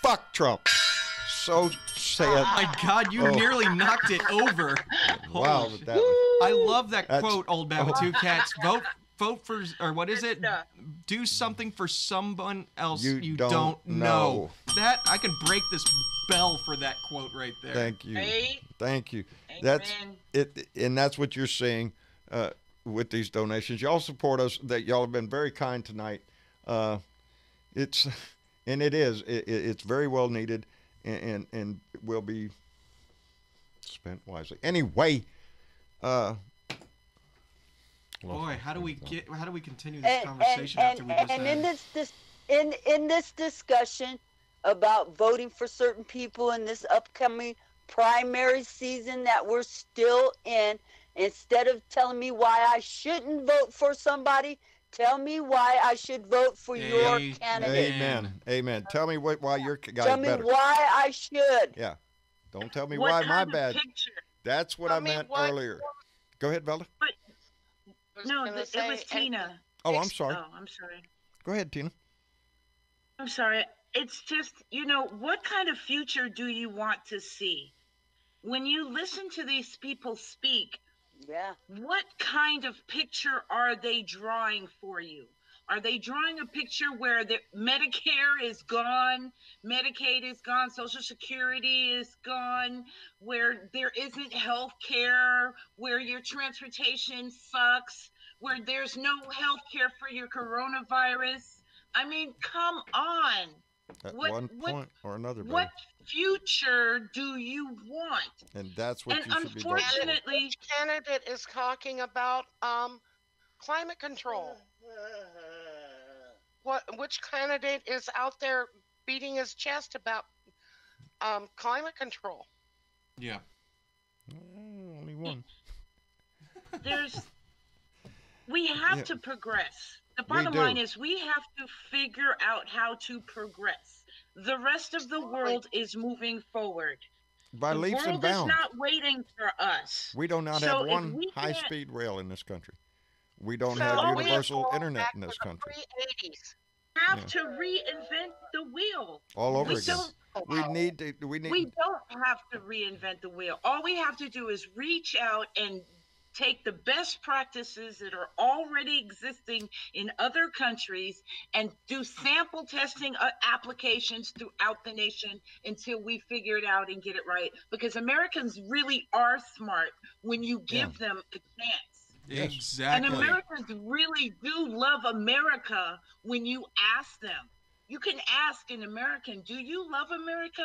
fuck Trump. So saith. Oh my God, you nearly knocked it over. Wow, that I love that quote, Old Bat with Two Cats. Vote for, or what is it? Do something for someone else you don't know. That, I can break this bell for that quote right there. Thank you. Thank you. Amen. That's it, and that's what you're seeing with these donations. Y'all support us. That y'all have been very kind tonight. It's very well needed, and will be spent wisely. Anyway, boy, how do we continue this conversation after we just in this discussion about voting for certain people in this upcoming primary season that we're still in, instead of telling me why I shouldn't vote for somebody, tell me why I should vote for your candidate. Amen. Tell me why your guy's better. Tell me why I should. Yeah. Don't tell me why my bad. That's what I meant earlier. Go ahead, Velda. No, it was Tina. Oh, I'm sorry. Oh, I'm sorry. Go ahead, Tina. I'm sorry. It's just, what kind of future do you want to see? When you listen to these people speak, what kind of picture are they drawing for you? Are they drawing a picture where the Medicare is gone, Medicaid is gone, Social Security is gone, where there isn't health care, where your transportation sucks, where there's no health care for your coronavirus? I mean, come on. At one point or another. What future do you want? And that's what you should be doing. Unfortunately, each candidate is talking about climate control. Which candidate is out there beating his chest about climate control? Yeah. Only one. We have to progress. The bottom line is we have to figure out how to progress. The rest of the world is moving forward. By leaps and bounds. The world is not waiting for us. We do not have one high-speed rail in this country. We don't have universal internet in this country. We have to reinvent the wheel. All over again. We don't have to reinvent the wheel. All we have to do is reach out and take the best practices that are already existing in other countries and do sample testing applications throughout the nation until we figure it out and get it right. Because Americans really are smart when you give them a chance. Exactly. And Americans really do love America when you ask them. You can ask an American, do you love America?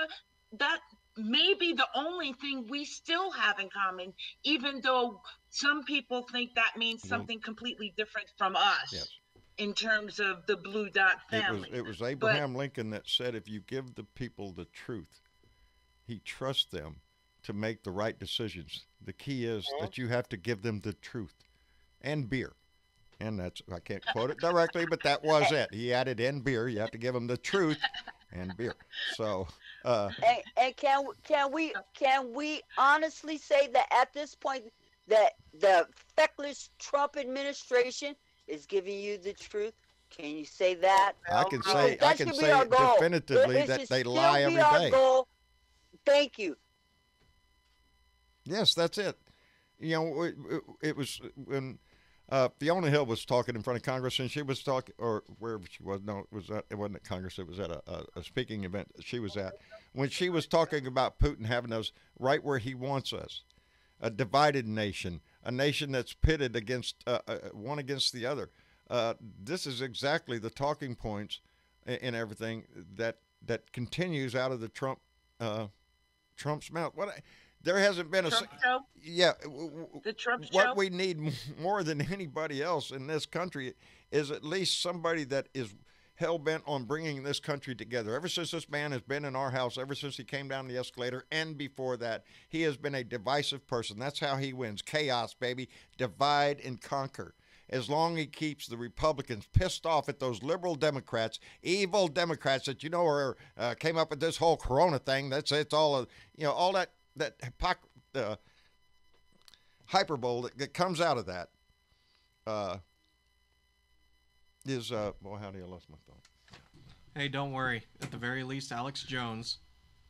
That may be the only thing we still have in common, even though some people think that means something completely different from us. Yes. in terms of the Blue Dot family. It was Abraham Lincoln that said, if you give the people the truth, he trusts them to make the right decisions. The key is that you have to give them the truth and beer. And that's, I can't quote it directly, but that was it. He added in beer. You have to give them the truth and beer. So, and can we honestly say that at this point that the feckless Trump administration is giving you the truth? Can you say that? I can say definitively that they lie every day. Goal. Thank you. Yes, that's it. You know, it was when Fiona Hill was talking in front of Congress, and she was talking, or wherever she was. No, it wasn't at Congress. It was at a speaking event she was at. When she was talking about Putin having us right where he wants us, a divided nation, a nation that's pitted against one against the other. This is exactly the talking points and everything that continues out of the Trump's mouth. There hasn't been Trump show? Yeah. The Trump show? What we need more than anybody else in this country is at least somebody that is hell-bent on bringing this country together. Ever since this man has been in our house, ever since he came down the escalator, and before that, he has been a divisive person. That's how he wins. Chaos, baby. Divide and conquer. As long as he keeps the Republicans pissed off at those liberal Democrats, evil Democrats that are came up with this whole Corona thing. It's all all that hyperbole that comes out of that is well, how do you lost my thought? Hey, don't worry. At the very least, Alex Jones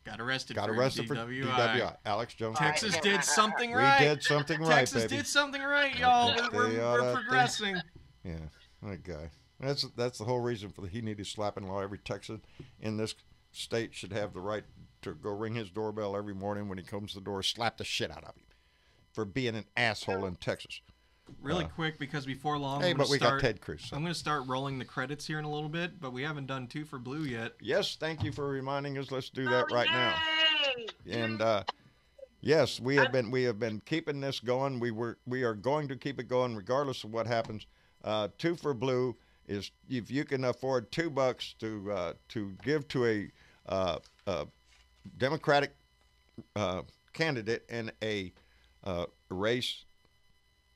got arrested for DWI. Alex Jones. Texas did something right. We did something right, Texas baby. did something right, y'all. We're progressing. Yeah, that guy. That's the whole reason for he needed slapping law. Every Texan in this state should have the right to go ring his doorbell every morning when he comes to the door, slap the shit out of him for being an asshole in Texas. Really quick, because before long, got Ted Cruz. So. I'm going to start rolling the credits here in a little bit, but we haven't done 2 for Blue yet. Yes, thank you for reminding us. Let's do that right now. And yes, we have been keeping this going. We are going to keep it going regardless of what happens. 2 for Blue is if you can afford $2 to give to a Democratic candidate in a race,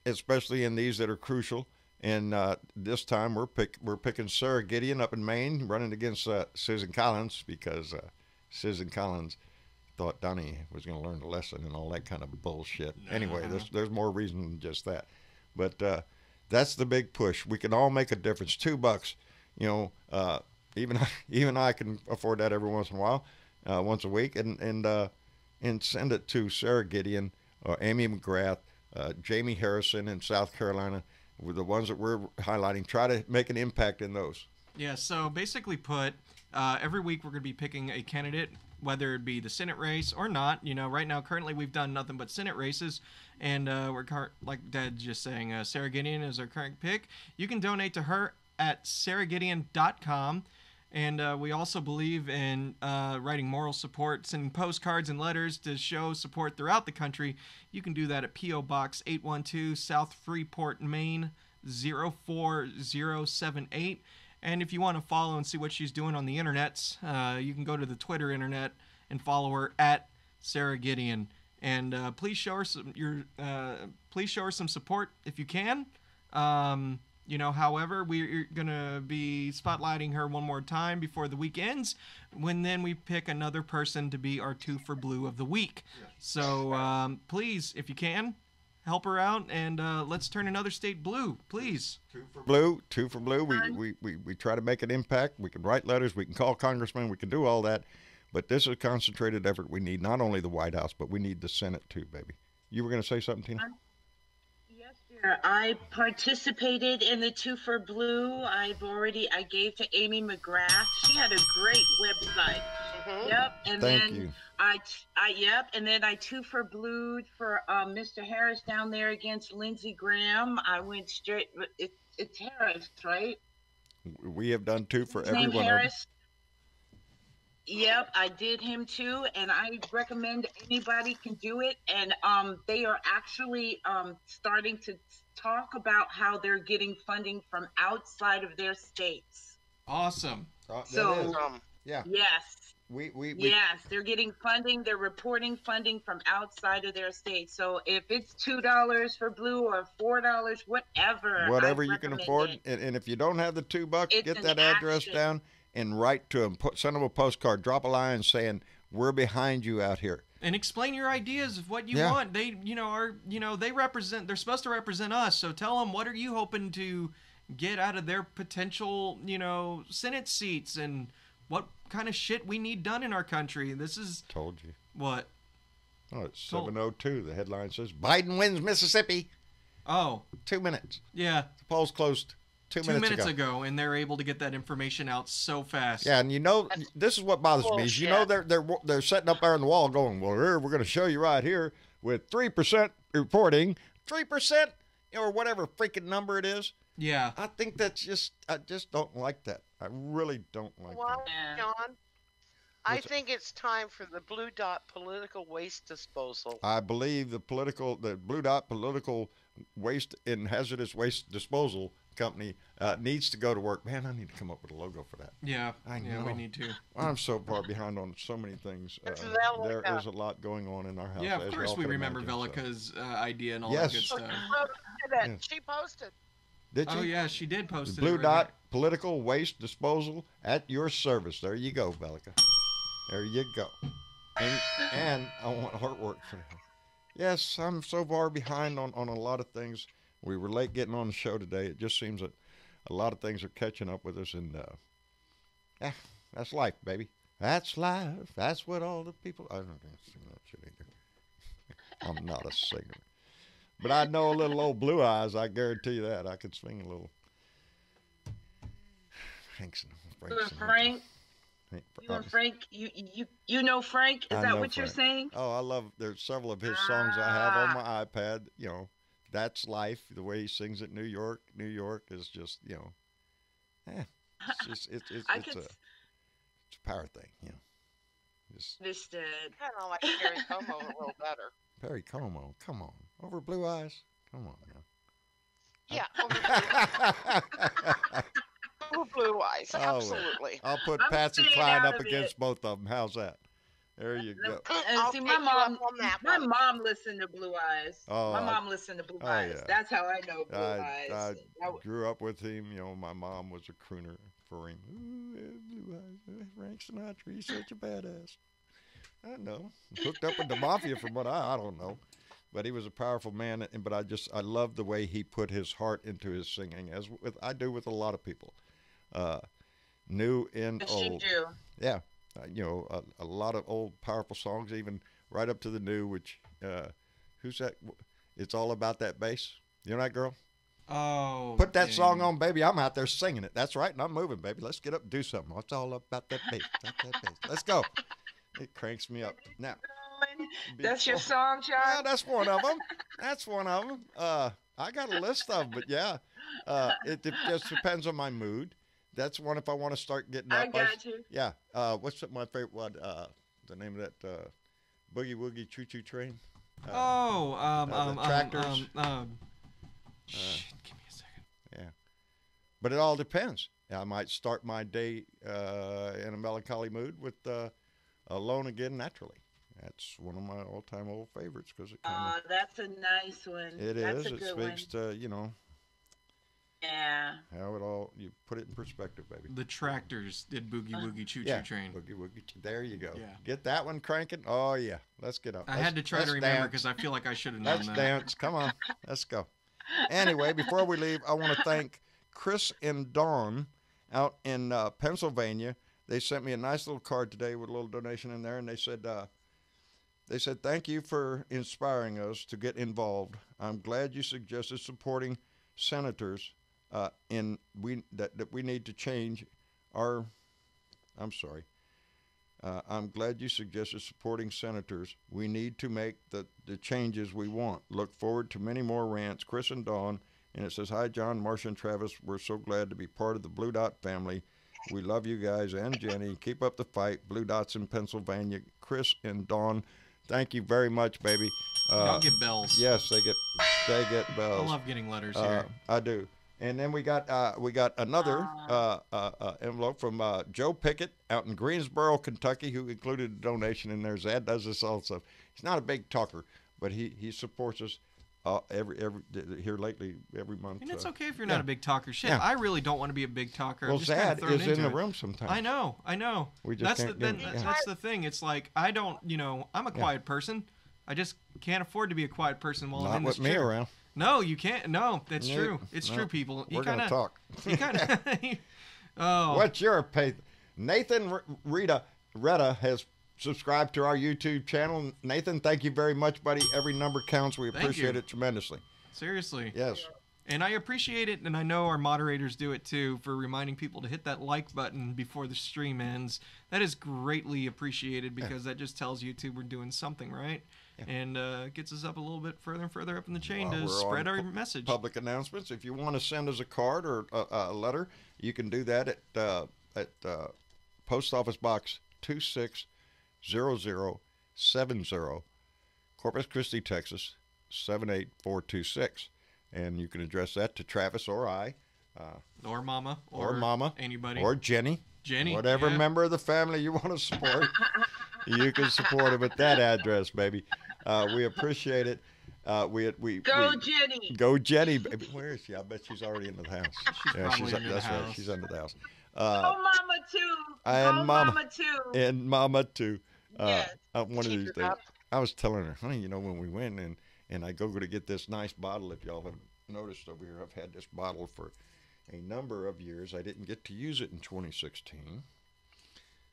especially in these that are crucial. And this time we're picking Sarah Gideon up in Maine, running against Susan Collins, because Susan Collins thought Donnie was going to learn a lesson and all that kind of bullshit. No. Anyway, there's more reason than just that. But that's the big push. We can all make a difference. $2, even I can afford that every once in a while, once a week, and send it to Sarah Gideon or Amy McGrath. Jamie Harrison in South Carolina were the ones that we're highlighting. Try to make an impact in those. Yeah, so basically put, every week we're going to be picking a candidate, whether it be the Senate race or not. Right now, currently we've done nothing but Senate races, and like Dad's just saying, Sarah Gideon is our current pick. You can donate to her at sarahgideon.com. And we also believe in writing moral support, sending postcards and letters to show support throughout the country. You can do that at P.O. Box 812, South Freeport, Maine, 04078. And if you want to follow and see what she's doing on the internets, you can go to the Twitter internet and follow her at Sarah Gideon. And please show her some support if you can. However, we're going to be spotlighting her one more time before the week ends, when then we pick another person to be our 2 for Blue of the week. Yes. So please, if you can, help her out, and let's turn another state blue, please. 2 for Blue, 2 for Blue. We try to make an impact. We can write letters. We can call congressmen. We can do all that. But this is a concentrated effort. We need not only the White House, but we need the Senate too, baby. You were going to say something, Tina? I participated in the 2 for Blue. I gave to Amy McGrath. She had a great website. Mm-hmm. Yep. And Thank you. And then I 2 for Blue for Mr. Harris down there against Lindsey Graham. I went straight. It's Harris, right? We have done 2 for everyone. Harris. Yep, I did him too, and I recommend anybody can do it. And they are actually starting to talk about how they're getting funding from outside of their states. Awesome. So, yeah. Yes. We yes, they're getting funding. They're reporting funding from outside of their state. So if it's $2 for blue or $4, whatever you can afford, and if you don't have the $2, get that address down and write to them. Send them a postcard. Drop a line saying we're behind you out here. And explain your ideas of what you want. They, they represent. They're supposed to represent us. So tell them, what are you hoping to get out of their potential, Senate seats, and what kind of shit we need done in our country. This is... Told you. What? Oh, it's 7:02. The headline says, Biden wins Mississippi. Oh. 2 minutes. Yeah. The polls closed 2 minutes ago. And they're able to get that information out so fast. Yeah, and this is what bothers me. Is, they're setting up there on the wall going, well, here, we're going to show you right here with 3% reporting. 3%? Or whatever freaking number it is. Yeah. I think I just don't like that. I really don't like that. John, I think it's time for the Blue Dot Political Waste Disposal. I believe the Blue Dot Political Waste and Hazardous Waste Disposal Company needs to go to work. Man, I need to come up with a logo for that. Yeah, I know. Yeah, we need to. I'm so far behind on so many things. There is a lot going on in our house. Yeah, of course we remember Velica's idea and all that good stuff. She posted. Did she? Oh, yeah, she did post it. Blue Dot Political Waste Disposal at your service. There you go, Velica. There you go. And I want artwork for that. Yes, I'm so far behind on a lot of things. We were late getting on the show today. It just seems that a lot of things are catching up with us. And, that's life, baby. That's life. That's what all the people... I don't sing that shit either. I'm not a singer. But I know a little old Blue Eyes. I guarantee you that. I could swing a little. Frank. You know Frank? Is that what you're saying? Oh, I love. There's several of his songs I have on my iPad. That's life. The way he sings it. New York is just it's a power thing. Understood. Kind of like Perry Como a little better. Perry Como, come on. Over Blue Eyes? Come on now. Yeah, over Blue Eyes, absolutely. I'll put Patsy Cline up against both of them. How's that? There you go. And see, my mom listened to Blue Eyes. Oh, my mom listened to Blue Eyes. Yeah. That's how I know Blue Eyes. I grew up with him. My mom was a crooner for him. Ooh, Blue Eyes, Frank Sinatra, he's such a badass. I know. Hooked up with the mafia from what I don't know. But he was a powerful man. But I love the way he put his heart into his singing, as I do with a lot of people, new and old. You do. Yeah. A lot of old powerful songs, even right up to the new, which, who's that? It's All About That Bass. You know that girl? Oh. Put that song on, baby. I'm out there singing it. That's right. And I'm moving, baby. Let's get up and do something. It's all about that bass. Let's go. It cranks me up. Now, that's your song, John? Yeah, that's one of them. I got a list of them, but yeah. It just depends on my mood. That's one if I want to start getting up. I got you. Yeah. What's my favorite one? The name of that Boogie Woogie Choo Choo Train? Tractors. Shit, give me a second. Yeah. But it all depends. I might start my day in a melancholy mood with Alone Again Naturally. That's one of my all-time old favorites because it kind of... that's a nice one. It is. It speaks to, Yeah. how it all... You put it in perspective, baby. The Tractors did Boogie Woogie Choo Choo Train. Boogie Woogie. There you go. Yeah. Get that one cranking. Oh, yeah. Let's get up. I had to try to remember because I feel like I should have known that. Let's dance. Come on. Let's go. Anyway, before we leave, I want to thank Chris and Dawn out in Pennsylvania. They sent me a nice little card today with a little donation in there, and they said, thank you for inspiring us to get involved. I'm glad you suggested supporting senators that we need to change our... I'm sorry. I'm glad you suggested supporting senators. We need to make the changes we want. Look forward to many more rants. Chris and Dawn. And it says, hi, John, Marcia, and Travis. We're so glad to be part of the Blue Dot family. We love you guys and Jenny. Keep up the fight. Blue Dots in Pennsylvania. Chris and Dawn, thank you very much, baby. Y'all get bells. Yes, they get They get I bells. love getting letters here. I do. And then we got another envelope from Joe Pickett out in Greensboro, Kentucky, who included a donation in there. Zad does this also. He's not a big talker, but he supports us every here lately every month. And it's okay if you're not a big talker. Shit, I really don't want to be a big talker. Well, I'm just kind of Zad thrown is into in the it. room sometimes. I know. We just That's the thing. It's like I don't, I'm a quiet person. I just can't afford to be a quiet person while I'm in this Not with me chair. around. No, you can't. No, that's No, true. It's no. true, people. We're going to talk. You kind of. Oh. What's your pay? Nathan Retta has subscribed to our YouTube channel. Nathan, thank you very much, buddy. Every number counts. We appreciate it tremendously. Seriously. Yes. And I appreciate it, and I know our moderators do it too, for reminding people to hit that like button before the stream ends. That is greatly appreciated because that just tells YouTube we're doing something right. And gets us up a little bit further and further up in the chain to spread our message. Public announcements. If you want to send us a card or a letter, you can do that at Post Office Box 260070, Corpus Christi, Texas 78426, and you can address that to Travis or I, or Mama, or Mama, anybody, or Jenny, whatever member of the family you want to support. You can support it at that address, baby. We appreciate it. Jenny. Go Jenny, baby. Where is she? I bet she's already into the house. She's under the house. Right. She's under the house. Mama too. And Mama too. And Mama too. Yes. One of these days, I was telling her, honey, when we went and I go to get this nice bottle, if y'all have noticed over here, I've had this bottle for a number of years. I didn't get to use it in 2016.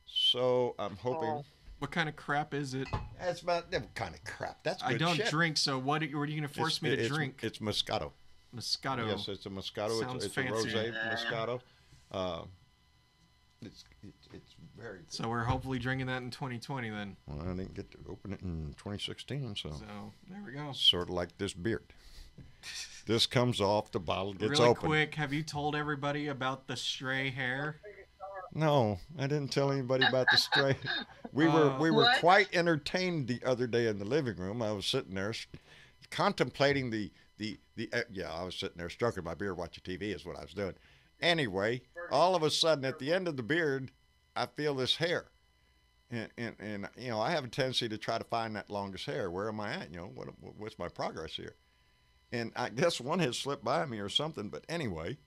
So I'm hoping... What kind of crap is it? That's about that kind of crap. That's good I don't shit. drink, so what are you going to force me to drink? It's Moscato. Moscato. Yes, it's a Moscato. Sounds it's a fancy. rosé Moscato. It's very good. So we're hopefully drinking that in 2020 then. Well, I didn't get to open it in 2016, so there we go. Sort of like this beard. This comes off, the bottle gets really open. Quick, have you told everybody about the stray hair? No, I didn't tell anybody about the stray. We were quite entertained the other day in the living room. I was sitting there contemplating I was sitting there stroking my beard, watching TV is what I was doing. Anyway, all of a sudden at the end of the beard, I feel this hair. And I have a tendency to try to find that longest hair. Where am I at? What's my progress here? And I guess one had slipped by me or something. But anyway,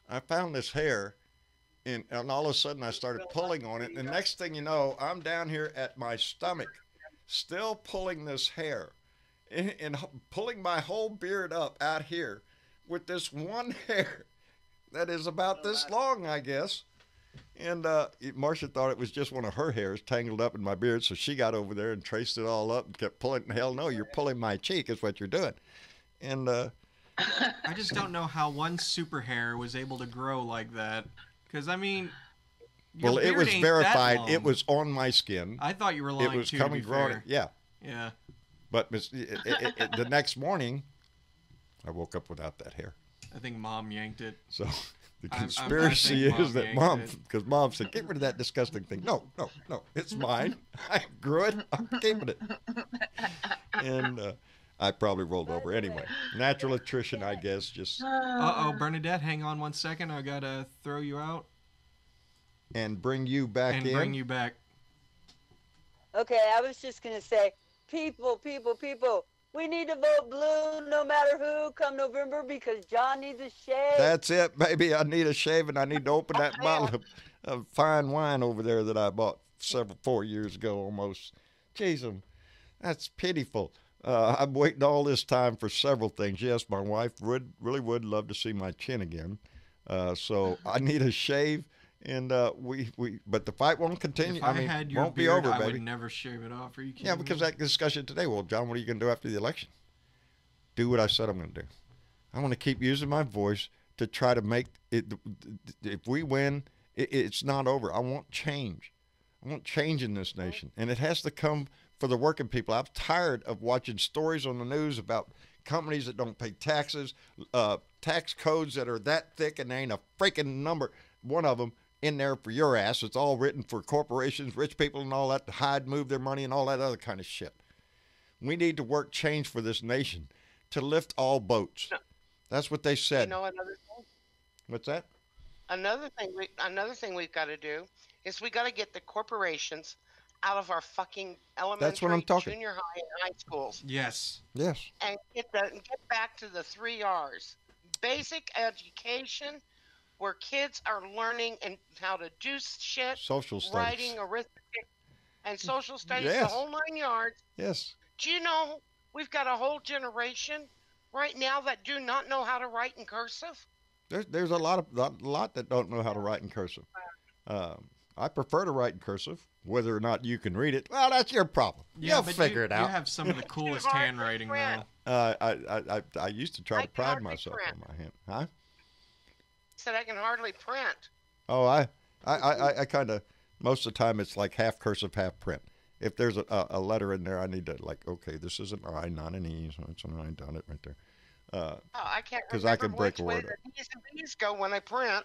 I found this hair. And all of a sudden, I started pulling on it. And the next thing you know, I'm down here at my stomach, still pulling this hair and pulling my whole beard up out here with this one hair that is about this long, I guess. And Marcia thought it was just one of her hairs tangled up in my beard. So she got over there and traced it all up and kept pulling. Hell no, you're pulling my cheek is what you're doing. And I just don't know how one super hair was able to grow like that. Because, I mean, well, it was verified. It was on my skin. I thought you were lying, it was too, coming to be fair. Yeah. Yeah. But the next morning, I woke up without that hair. I think Mom yanked it. So the conspiracy is that Mom said, get rid of that disgusting thing. No, it's mine. I grew it. I'm keeping it. And I probably rolled over anyway. Natural attrition, I guess. Just. Bernadette, hang on 1 second. I gotta throw you out. And bring you back in. And bring you back. Okay, I was just gonna say, people, we need to vote blue no matter who come November because John needs a shave. That's it, baby. I need a shave and I need to open that bottle of fine wine over there that I bought 4 years ago almost. Jeez, that's pitiful. I'm waiting all this time for several things. Yes, my wife really would love to see my chin again. So I need a shave, and but the fight won't continue. If I had your won't beard, be over, I baby. would never shave it off. Are you kidding Yeah, because me? that discussion today. Well, John, what are you going to do after the election? Do what I said I'm going to do. I want to keep using my voice to try to make it. If we win, it's not over. I want change. I want change in this nation, and it has to come for the working people. I'm tired of watching stories on the news about companies that don't pay taxes, tax codes that are that thick, and there ain't a freaking one of them in there for your ass. It's all written for corporations, rich people, and all that to hide, move their money, and all that other kind of shit. We need to work change for this nation to lift all boats. That's what they said. You know another thing? What's that? Another thing we've got to do is we got to get the corporations out of our fucking elementary, That's what I'm talking. junior high, and high schools. Yes. Yes. And get back to the 3 R's. Basic education, where kids are learning and how to do shit. Social studies. Writing, arithmetic, and social studies, Yes. the whole 9 yards. Yes. Do you know we've got a whole generation right now that do not know how to write in cursive? There's a lot that don't know how to write in cursive. I prefer to write in cursive. Whether or not you can read it, well, that's your problem. Yeah, You'll but figure it out. You have some of the coolest hard to handwriting, print. though. I used to try I to can pride hardly myself print. on my hand. Huh? Said I can hardly print. Oh, I kind of, most of the time it's like half cursive, half print. If there's a letter in there, I need to okay, this is an I, not an E, so it's an I, done it right there. I can't 'cause remember I can break which a way word the D's and B's go when I print.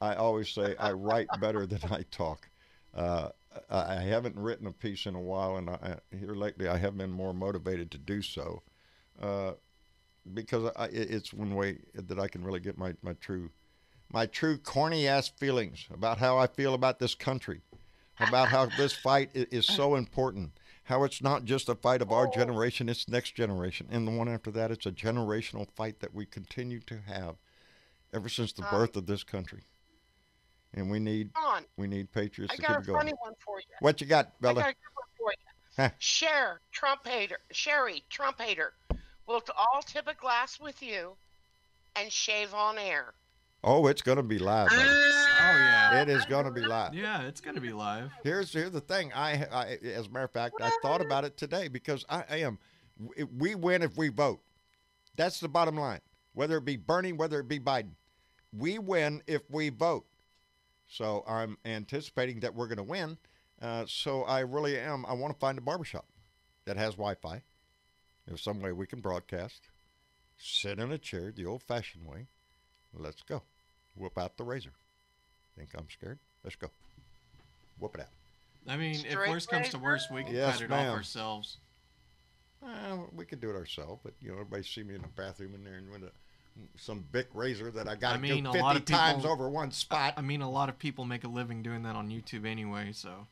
I always say I write better than I talk. I haven't written a piece in a while, and here lately I have been more motivated to do so, because it's one way that I can really get my true corny ass feelings about how I feel about this country, about how this fight is so important, how it's not just a fight of our generation, it's next generation, and the one after that. It's a generational fight that we continue to have ever since the birth of this country. And we need patriots I to got keep a it going. funny one for you. What you got, I Bella? got a good one for you. Huh. Sherry, Trump hater, will all tip a glass with you and shave on air. Oh, it's going to be live. buddy. Oh, yeah. It is going to be live. Yeah, it's going to be live. Here's the thing. I as a matter of fact, I thought about it today because I am. We win if we vote. That's the bottom line. Whether it be Bernie, whether it be Biden, we win if we vote. So I'm anticipating that we're going to win. So I really am. I want to find a barbershop that has Wi-Fi. There's some way we can broadcast. Sit in a chair the old-fashioned way. Let's go. Whip out the razor. Think I'm scared? Let's go. Whip it out. I mean, if Straight worse comes to worse, we can Yes, cut it ma'am. off ourselves. We could do it ourselves, but everybody see me in the bathroom in there and with some big razor that I got to do 50 times over one spot. I mean, a lot of people make a living doing that on YouTube anyway, so.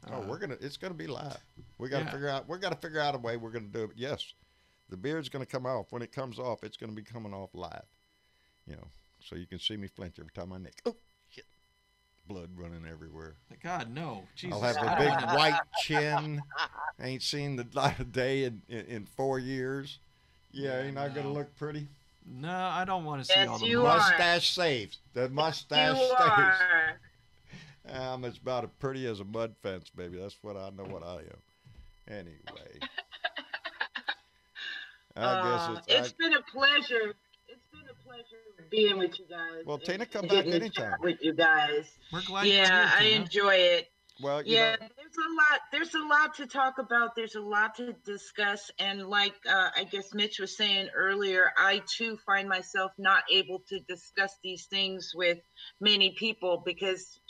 It's gonna be live. We got to figure out a way we're gonna do it. Yes, the beard's gonna come off. When it comes off, it's gonna be coming off live. So you can see me flinch every time I nick. Oh shit! Blood running everywhere. God no! Jesus. I'll have a big white chin. Ain't seen the light of day in 4 years. Yeah, ain't I gonna look pretty? No, I don't want to see Yes, all the you Mustache saves. The mustache You saves. are. I'm as about as pretty as a mud fence, baby. That's what I know what I am. Anyway. I guess It's been a pleasure. It's been a pleasure being with you guys. Well, Tina, come and back getting to anytime. chat with you guys. We're glad Yeah, you're I here, Tina. enjoy it. Well, Yeah, there's a lot to talk about. There's a lot to discuss, and like I guess Mitch was saying earlier, I too find myself not able to discuss these things with many people because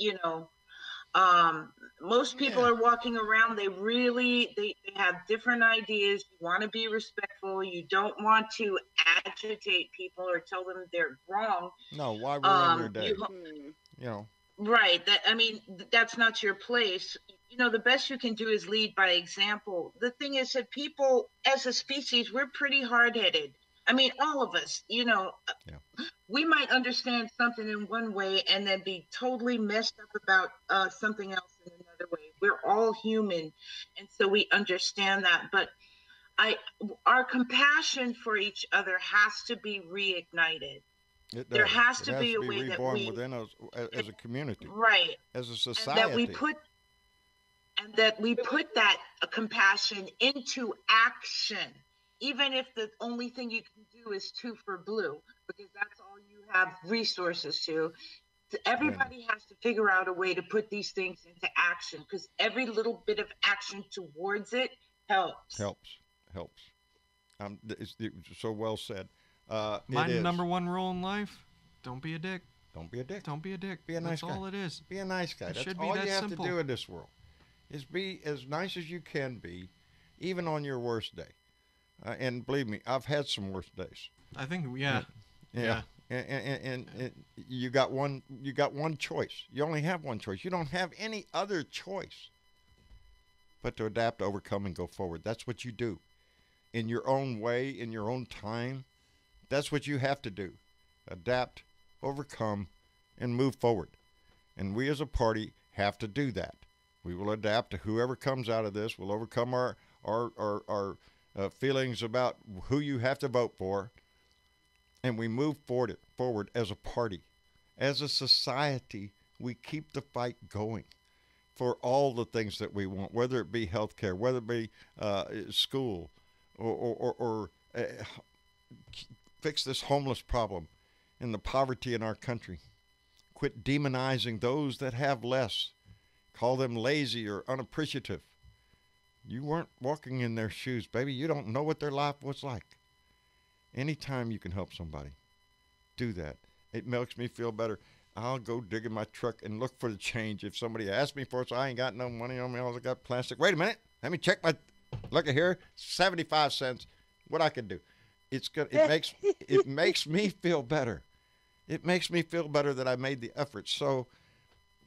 most people are walking around. They have different ideas. You want to be respectful. You don't want to agitate people or tell them they're wrong. No, why ruin your day? You- Right. That's not your place. The best you can do is lead by example. The thing is that people, as a species, we're pretty hard-headed. I mean, all of us, we might understand something in one way and then be totally messed up about something else in another way. We're all human, and so we understand that. But our compassion for each other has to be reignited. There has to be a way that reborn we within us as a community, right, as a society, and that we put that compassion into action, even if the only thing you can do is 2 for blue, because that's all you have resources to. Everybody has to figure out a way to put these things into action, because every little bit of action towards it helps. Helps. It's so well said. My number one rule in life: don't be a dick. Don't be a dick. Don't be a dick. Be a nice guy. That's all it is. Be a nice guy. That's should be all that you have simple. to do in this world. Is be as nice as you can be, even on your worst day. And believe me, I've had some worse days. I think, Yeah. And you got one choice. You only have one choice. You don't have any other choice but to adapt, overcome, and go forward. That's what you do. In your own way, in your own time, that's what you have to do. Adapt, overcome, and move forward. And we as a party have to do that. We will adapt to whoever comes out of this. We'll overcome our feelings about who you have to vote for. And we move forward as a party. As a society, we keep the fight going for all the things that we want, whether it be health care, whether it be school, or fix this homeless problem and the poverty in our country. Quit demonizing those that have less. Call them lazy or unappreciative. You weren't walking in their shoes, baby. You don't know what their life was like. Anytime you can help somebody, do that. It makes me feel better. I'll go dig in my truck and look for the change. If somebody asks me for it, so I ain't got no money on me, all I got plastic. Wait a minute. Let me check my, look at here, 75 cents. What I can do. It's good. It makes me feel better. It makes me feel better that I made the effort. So,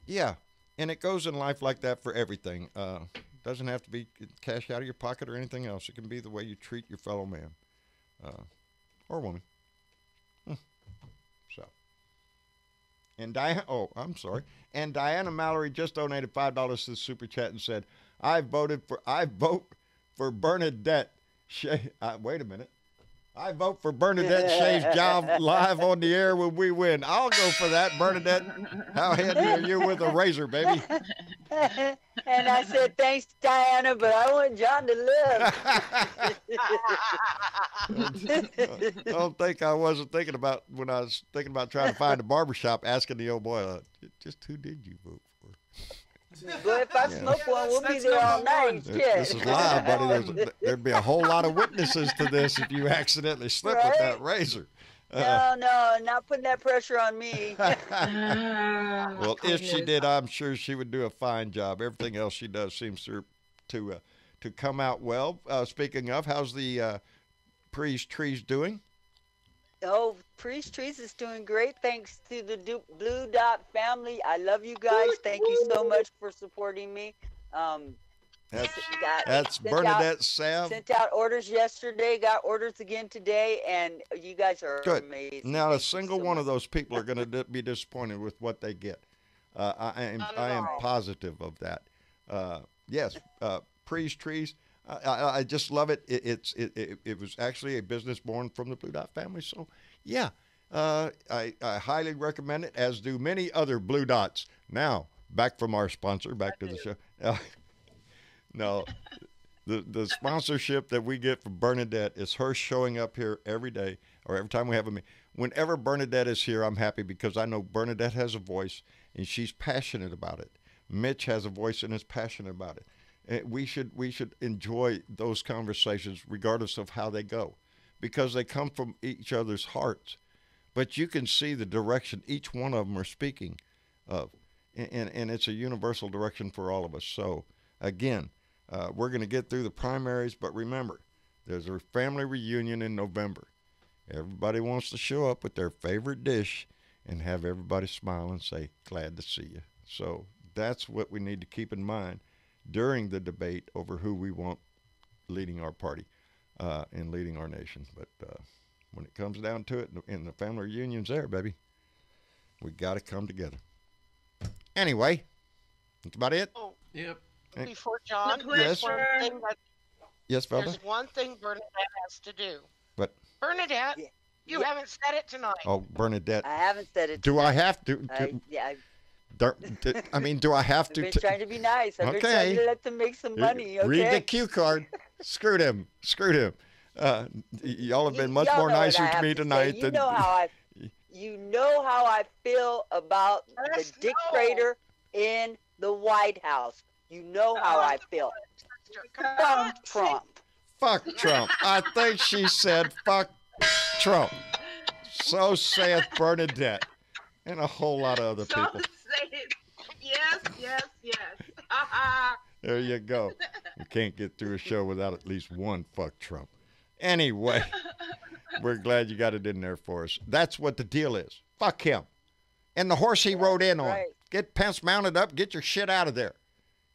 yeah. And it goes in life like that for everything. Doesn't have to be cash out of your pocket or anything else. It can be the way you treat your fellow man. Or woman. So. And And Diana Mallory just donated $5 to the super chat and said, I vote for Bernadette Shea. Wait a minute. I vote for Bernadette Shea's job live on the air when we win. I'll go for that, Bernadette. How handy are you with a razor, baby? And I said, thanks, Diana, but I want John to live. Don't think I wasn't thinking about when I was thinking about trying to find a barbershop, asking the old boy, just who did you vote for? But if I smoke one, we'll be there all night. This is live, buddy. There'd be a whole lot of witnesses to this if you accidentally slip with that razor. No, not putting that pressure on me. Well, if she did, I'm sure she would do a fine job. Everything else she does seems to come out well. Speaking of, how's the Priest Trees doing? Oh, Priest Trees is doing great. Thanks to the Blue Dot family. I love you guys. Thank you so much for supporting me. That's Bernadette Sav. Sent out orders yesterday, got orders again today, and you guys are good. Amazing. Now, a single one of those people are going to be disappointed with what they get. I am positive of that. Yes, Priest Trees. I just love it. It was actually a business born from the Blue Dot family. So, yeah, I highly recommend it, as do many other Blue Dots. Now, back from our sponsor, back to the show. No, the sponsorship that we get from Bernadette is her showing up here every day or every time we have a meeting. Whenever Bernadette is here, I'm happy because I know Bernadette has a voice and she's passionate about it. Mitch has a voice and is passionate about it. We should enjoy those conversations regardless of how they go, because they come from each other's hearts. But you can see the direction each one of them are speaking of, and it's a universal direction for all of us. So, again, we're going to get through the primaries, but remember, there's a family reunion in November. Everybody wants to show up with their favorite dish and have everybody smile and say, glad to see you. So that's what we need to keep in mind during the debate over who we want leading our party and leading our nation. But when it comes down to it, and the family reunion's there, baby, we got to come together. Anyway, that's about it. Oh, yep. Before John, yes, yes, Velda? There's one thing Bernadette has to do. What? Bernadette, you haven't said it tonight. Oh, Bernadette. I haven't said it. Do I have to? I mean, do I have to? I've been trying to be nice. I've been trying to let them make some money. Okay? Read the cue card. Screw him. Y'all have been much more nicer to me tonight you know how I feel about the dictator in the White House. You know how I feel. Fuck Trump. Fuck Trump. I think she said fuck Trump. So saith Bernadette. And a whole lot of other people. Yes. There you go. You can't get through a show without at least one fuck Trump. Anyway, we're glad you got it in there for us. That's what the deal is. Fuck him. And the horse he rode in on. Right. Get Pence mounted up. Get your shit out of there.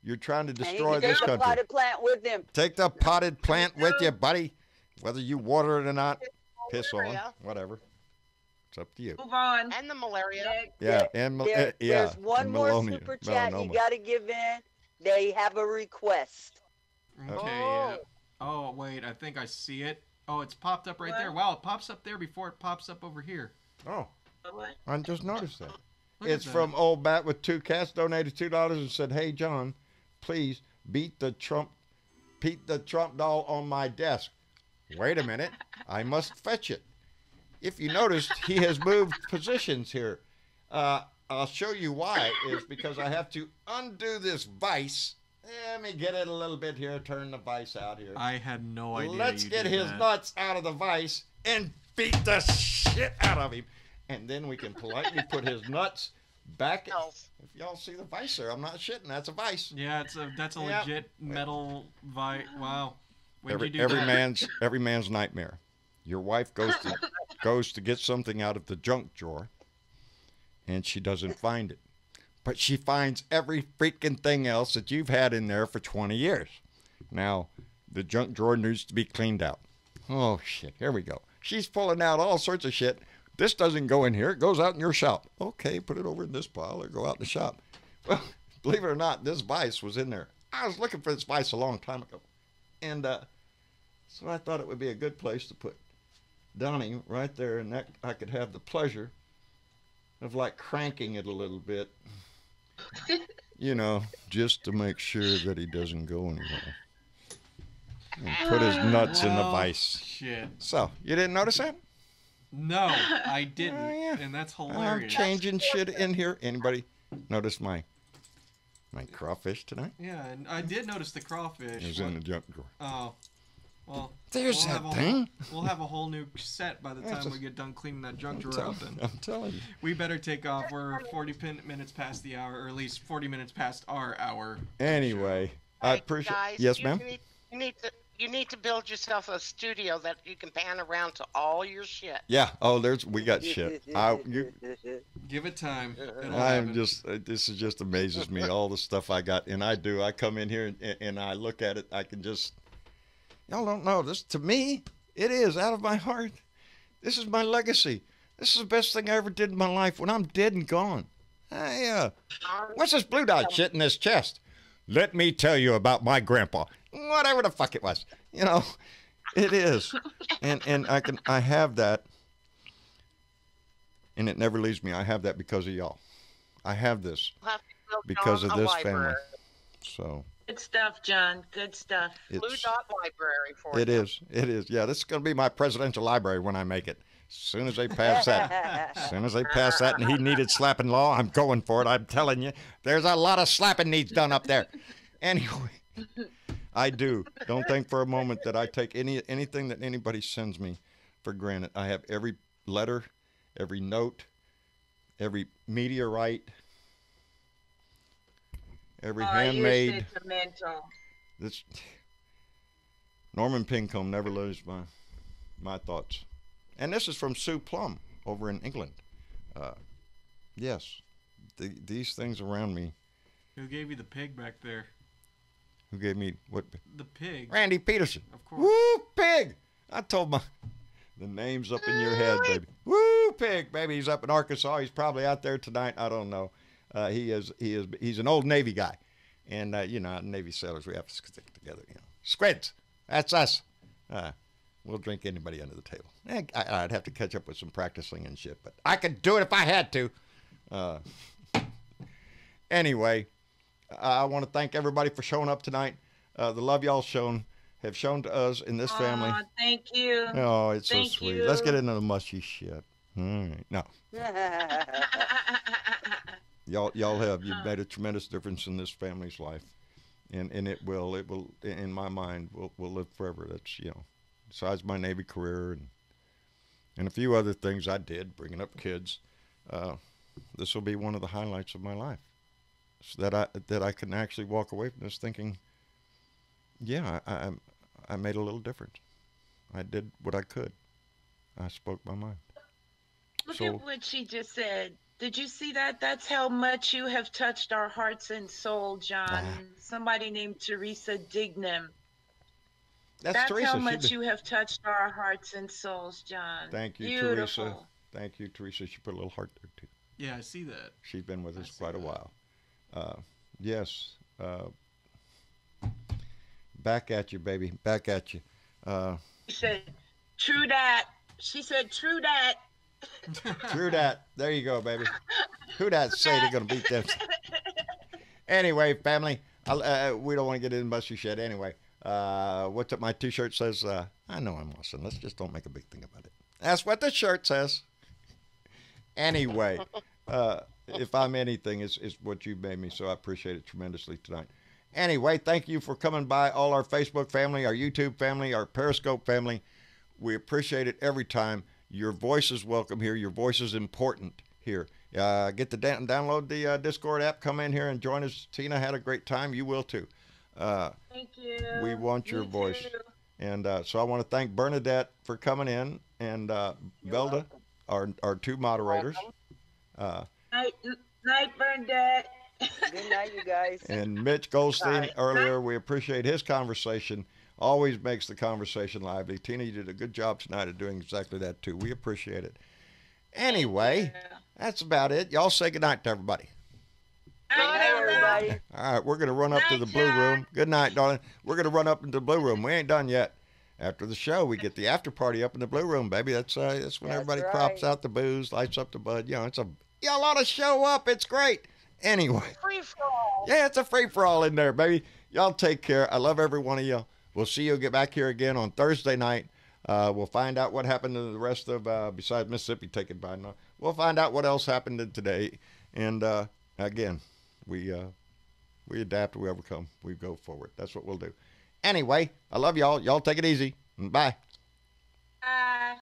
You're trying to destroy this Take the country. potted plant with him. Take the potted plant with you, buddy. Whether you water it or not, piss on. Whatever. It's up to you. Move on. And the malaria. Yeah, and There's one and more melonia, super chat melanoma. you got to give in. They have a request. Okay, yeah. Oh, wait, I think I see it. Oh, it's popped up right there. Wow, it pops up there before it pops up over here. Oh, What? I just noticed that. Look It's at that. from Old Bat with 2 cats, donated $2 and said, "Hey John, please beat the Trump doll on my desk." Wait a minute, I must fetch it. If you noticed, he has moved positions here. I'll show you why. Is because I have to undo this vise. Let me get it a little bit here. Turn the vise out here. I had no idea. Let's you get did his that. nuts out of the vise and beat the shit out of him. And then we can politely put his nuts back. If y'all see the vise there, I'm not shitting. That's a vise. Yeah, that's a Yep. legit metal Wow. When'd Every, you do every that? every man's nightmare. Your wife goes to get something out of the junk drawer, and she doesn't find it, but she finds every freaking thing else that you've had in there for 20 years. Now, the junk drawer needs to be cleaned out. Oh shit! Here we go. She's pulling out all sorts of shit. This doesn't go in here. It goes out in your shop. Okay, put it over in this pile or go out in the shop. Well, believe it or not, this vise was in there. I was looking for this vise a long time ago, and so I thought it would be a good place to put Donnie right there, and that I could have the pleasure of like cranking it a little bit, you know, just to make sure that he doesn't go anywhere. And put his nuts in the vice. Shit. So, you didn't notice that? No, I didn't. Oh, yeah. And that's I'm hilarious. changing shit in here. Anybody notice my crawfish tonight? Yeah, and I did notice the crawfish. It was in the junk drawer. Oh. Well, There's we'll that have a thing. We'll have a whole new set by the That's time a- we get done cleaning that junk drawer out then. I'm telling you. We better take off. We're 40 minutes past the hour, or at least 40 minutes past our hour. Anyway, I appreciate. Guys, Yes, ma'am. You need to build yourself a studio that you can pan around to all your shit. Yeah. Oh, we got shit. Give it time. It'll I'm happen. just. This is just amazes me. All the stuff I got, and I do. I come in here and I look at it. I can just. Y'all don't know this. To me, it is out of my heart. This is my legacy. This is the best thing I ever did in my life. When I'm dead and gone, what's this blue dot shit in this chest? Let me tell you about my grandpa. Whatever the fuck it was, you know, it is, and I have that, and it never leaves me. I have that because of y'all. I have this We'll have to build because John of a this library. family. So Good stuff, John. Good stuff. Blue it's Dot Library for it you. is. It is. Yeah, this is gonna be my presidential library when I make it. As soon as they pass that, and he needed slapping law, I'm going for it. I'm telling you, there's a lot of slapping needs done up there. Anyway, I do. Don't think for a moment that I take anything that anybody sends me for granted. I have every letter, every note, every meteorite, every handmade. You're sentimental. This Norman Pincombe never loses my thoughts. And this is from Sue Plum over in England. Yes, these things around me. Who gave you the pig back there? Who gave me what? The pig. Randy Peterson. Of course. Woo, pig! I told the name's up in your head, baby. Woo, pig, baby. He's up in Arkansas. He's probably out there tonight. I don't know. He's an old Navy guy, and you know, Navy sailors, we have to stick together. You know, squids. That's us. We'll drink anybody under the table. I'd have to catch up with some practicing and shit, but I could do it if I had to. Anyway, I want to thank everybody for showing up tonight. The love y'all have shown to us in this family. Aw, thank you. Oh, it's so Thank sweet. you. Let's get into the mushy shit. All right. No. You've made a tremendous difference in this family's life. And it will, in my mind, will live forever. That's, you know, besides my Navy career and a few other things I did, bringing up kids, this will be one of the highlights of my life. So that I can actually walk away from this thinking, yeah, I made a little difference. I did what I could. I spoke my mind. Look So- at what she just said. Did you see that? That's how much you have touched our hearts and soul, John. Somebody named Teresa Dignam. That's Teresa. how much you have touched our hearts and souls, John. Thank you, Beautiful. Teresa. Thank you, Teresa. She put a little heart there, too. Yeah, I see that. She's been with us quite a while. Yes. Back at you, baby. Back at you. She said, true that. She said, true that. True that. There you go, baby. Who that say they're going to beat them? Anyway, family, we don't want to get in musty shed anyway. What's up? My T-shirt says, I know I'm awesome. Let's just don't make a big thing about it. That's what the shirt says. Anyway, if I'm anything, it's what you made me, so I appreciate it tremendously tonight. Anyway, thank you for coming by, all our Facebook family, our YouTube family, our Periscope family. We appreciate it every time. Your voice is welcome here. Your voice is important here. Get the download the Discord app. Come in here and join us. Tina had a great time. You will too. Thank you. We want your Me voice. too. And so I want to thank Bernadette for coming in, and Velda, our two moderators. Night, Bernadette. Good night, you guys. And Mitch Goldstein Bye. earlier. We appreciate his conversation. Always makes the conversation lively. Tina, you did a good job tonight of doing exactly that too. We appreciate it. Anyway, that's about it. Y'all say goodnight to everybody. Good night, everybody. All right, we're going to run up to the blue room. Good night, darling. We're going to run up into the blue room. We ain't done yet. After the show, we get the after party up in the blue room, baby. That's when everybody crops out the booze, lights up the bud. You know, y'all ought to show up. It's great. Anyway. Free for all. Yeah, it's a free-for-all in there, baby. Y'all take care. I love every one of you. We'll see you get back here again on Thursday night. We'll find out what happened to the rest of, besides Mississippi taking Biden off. We'll find out what else happened today. And, again, we adapt, we overcome, we go forward. That's what we'll do. Anyway, I love y'all. Y'all take it easy. Bye. Bye.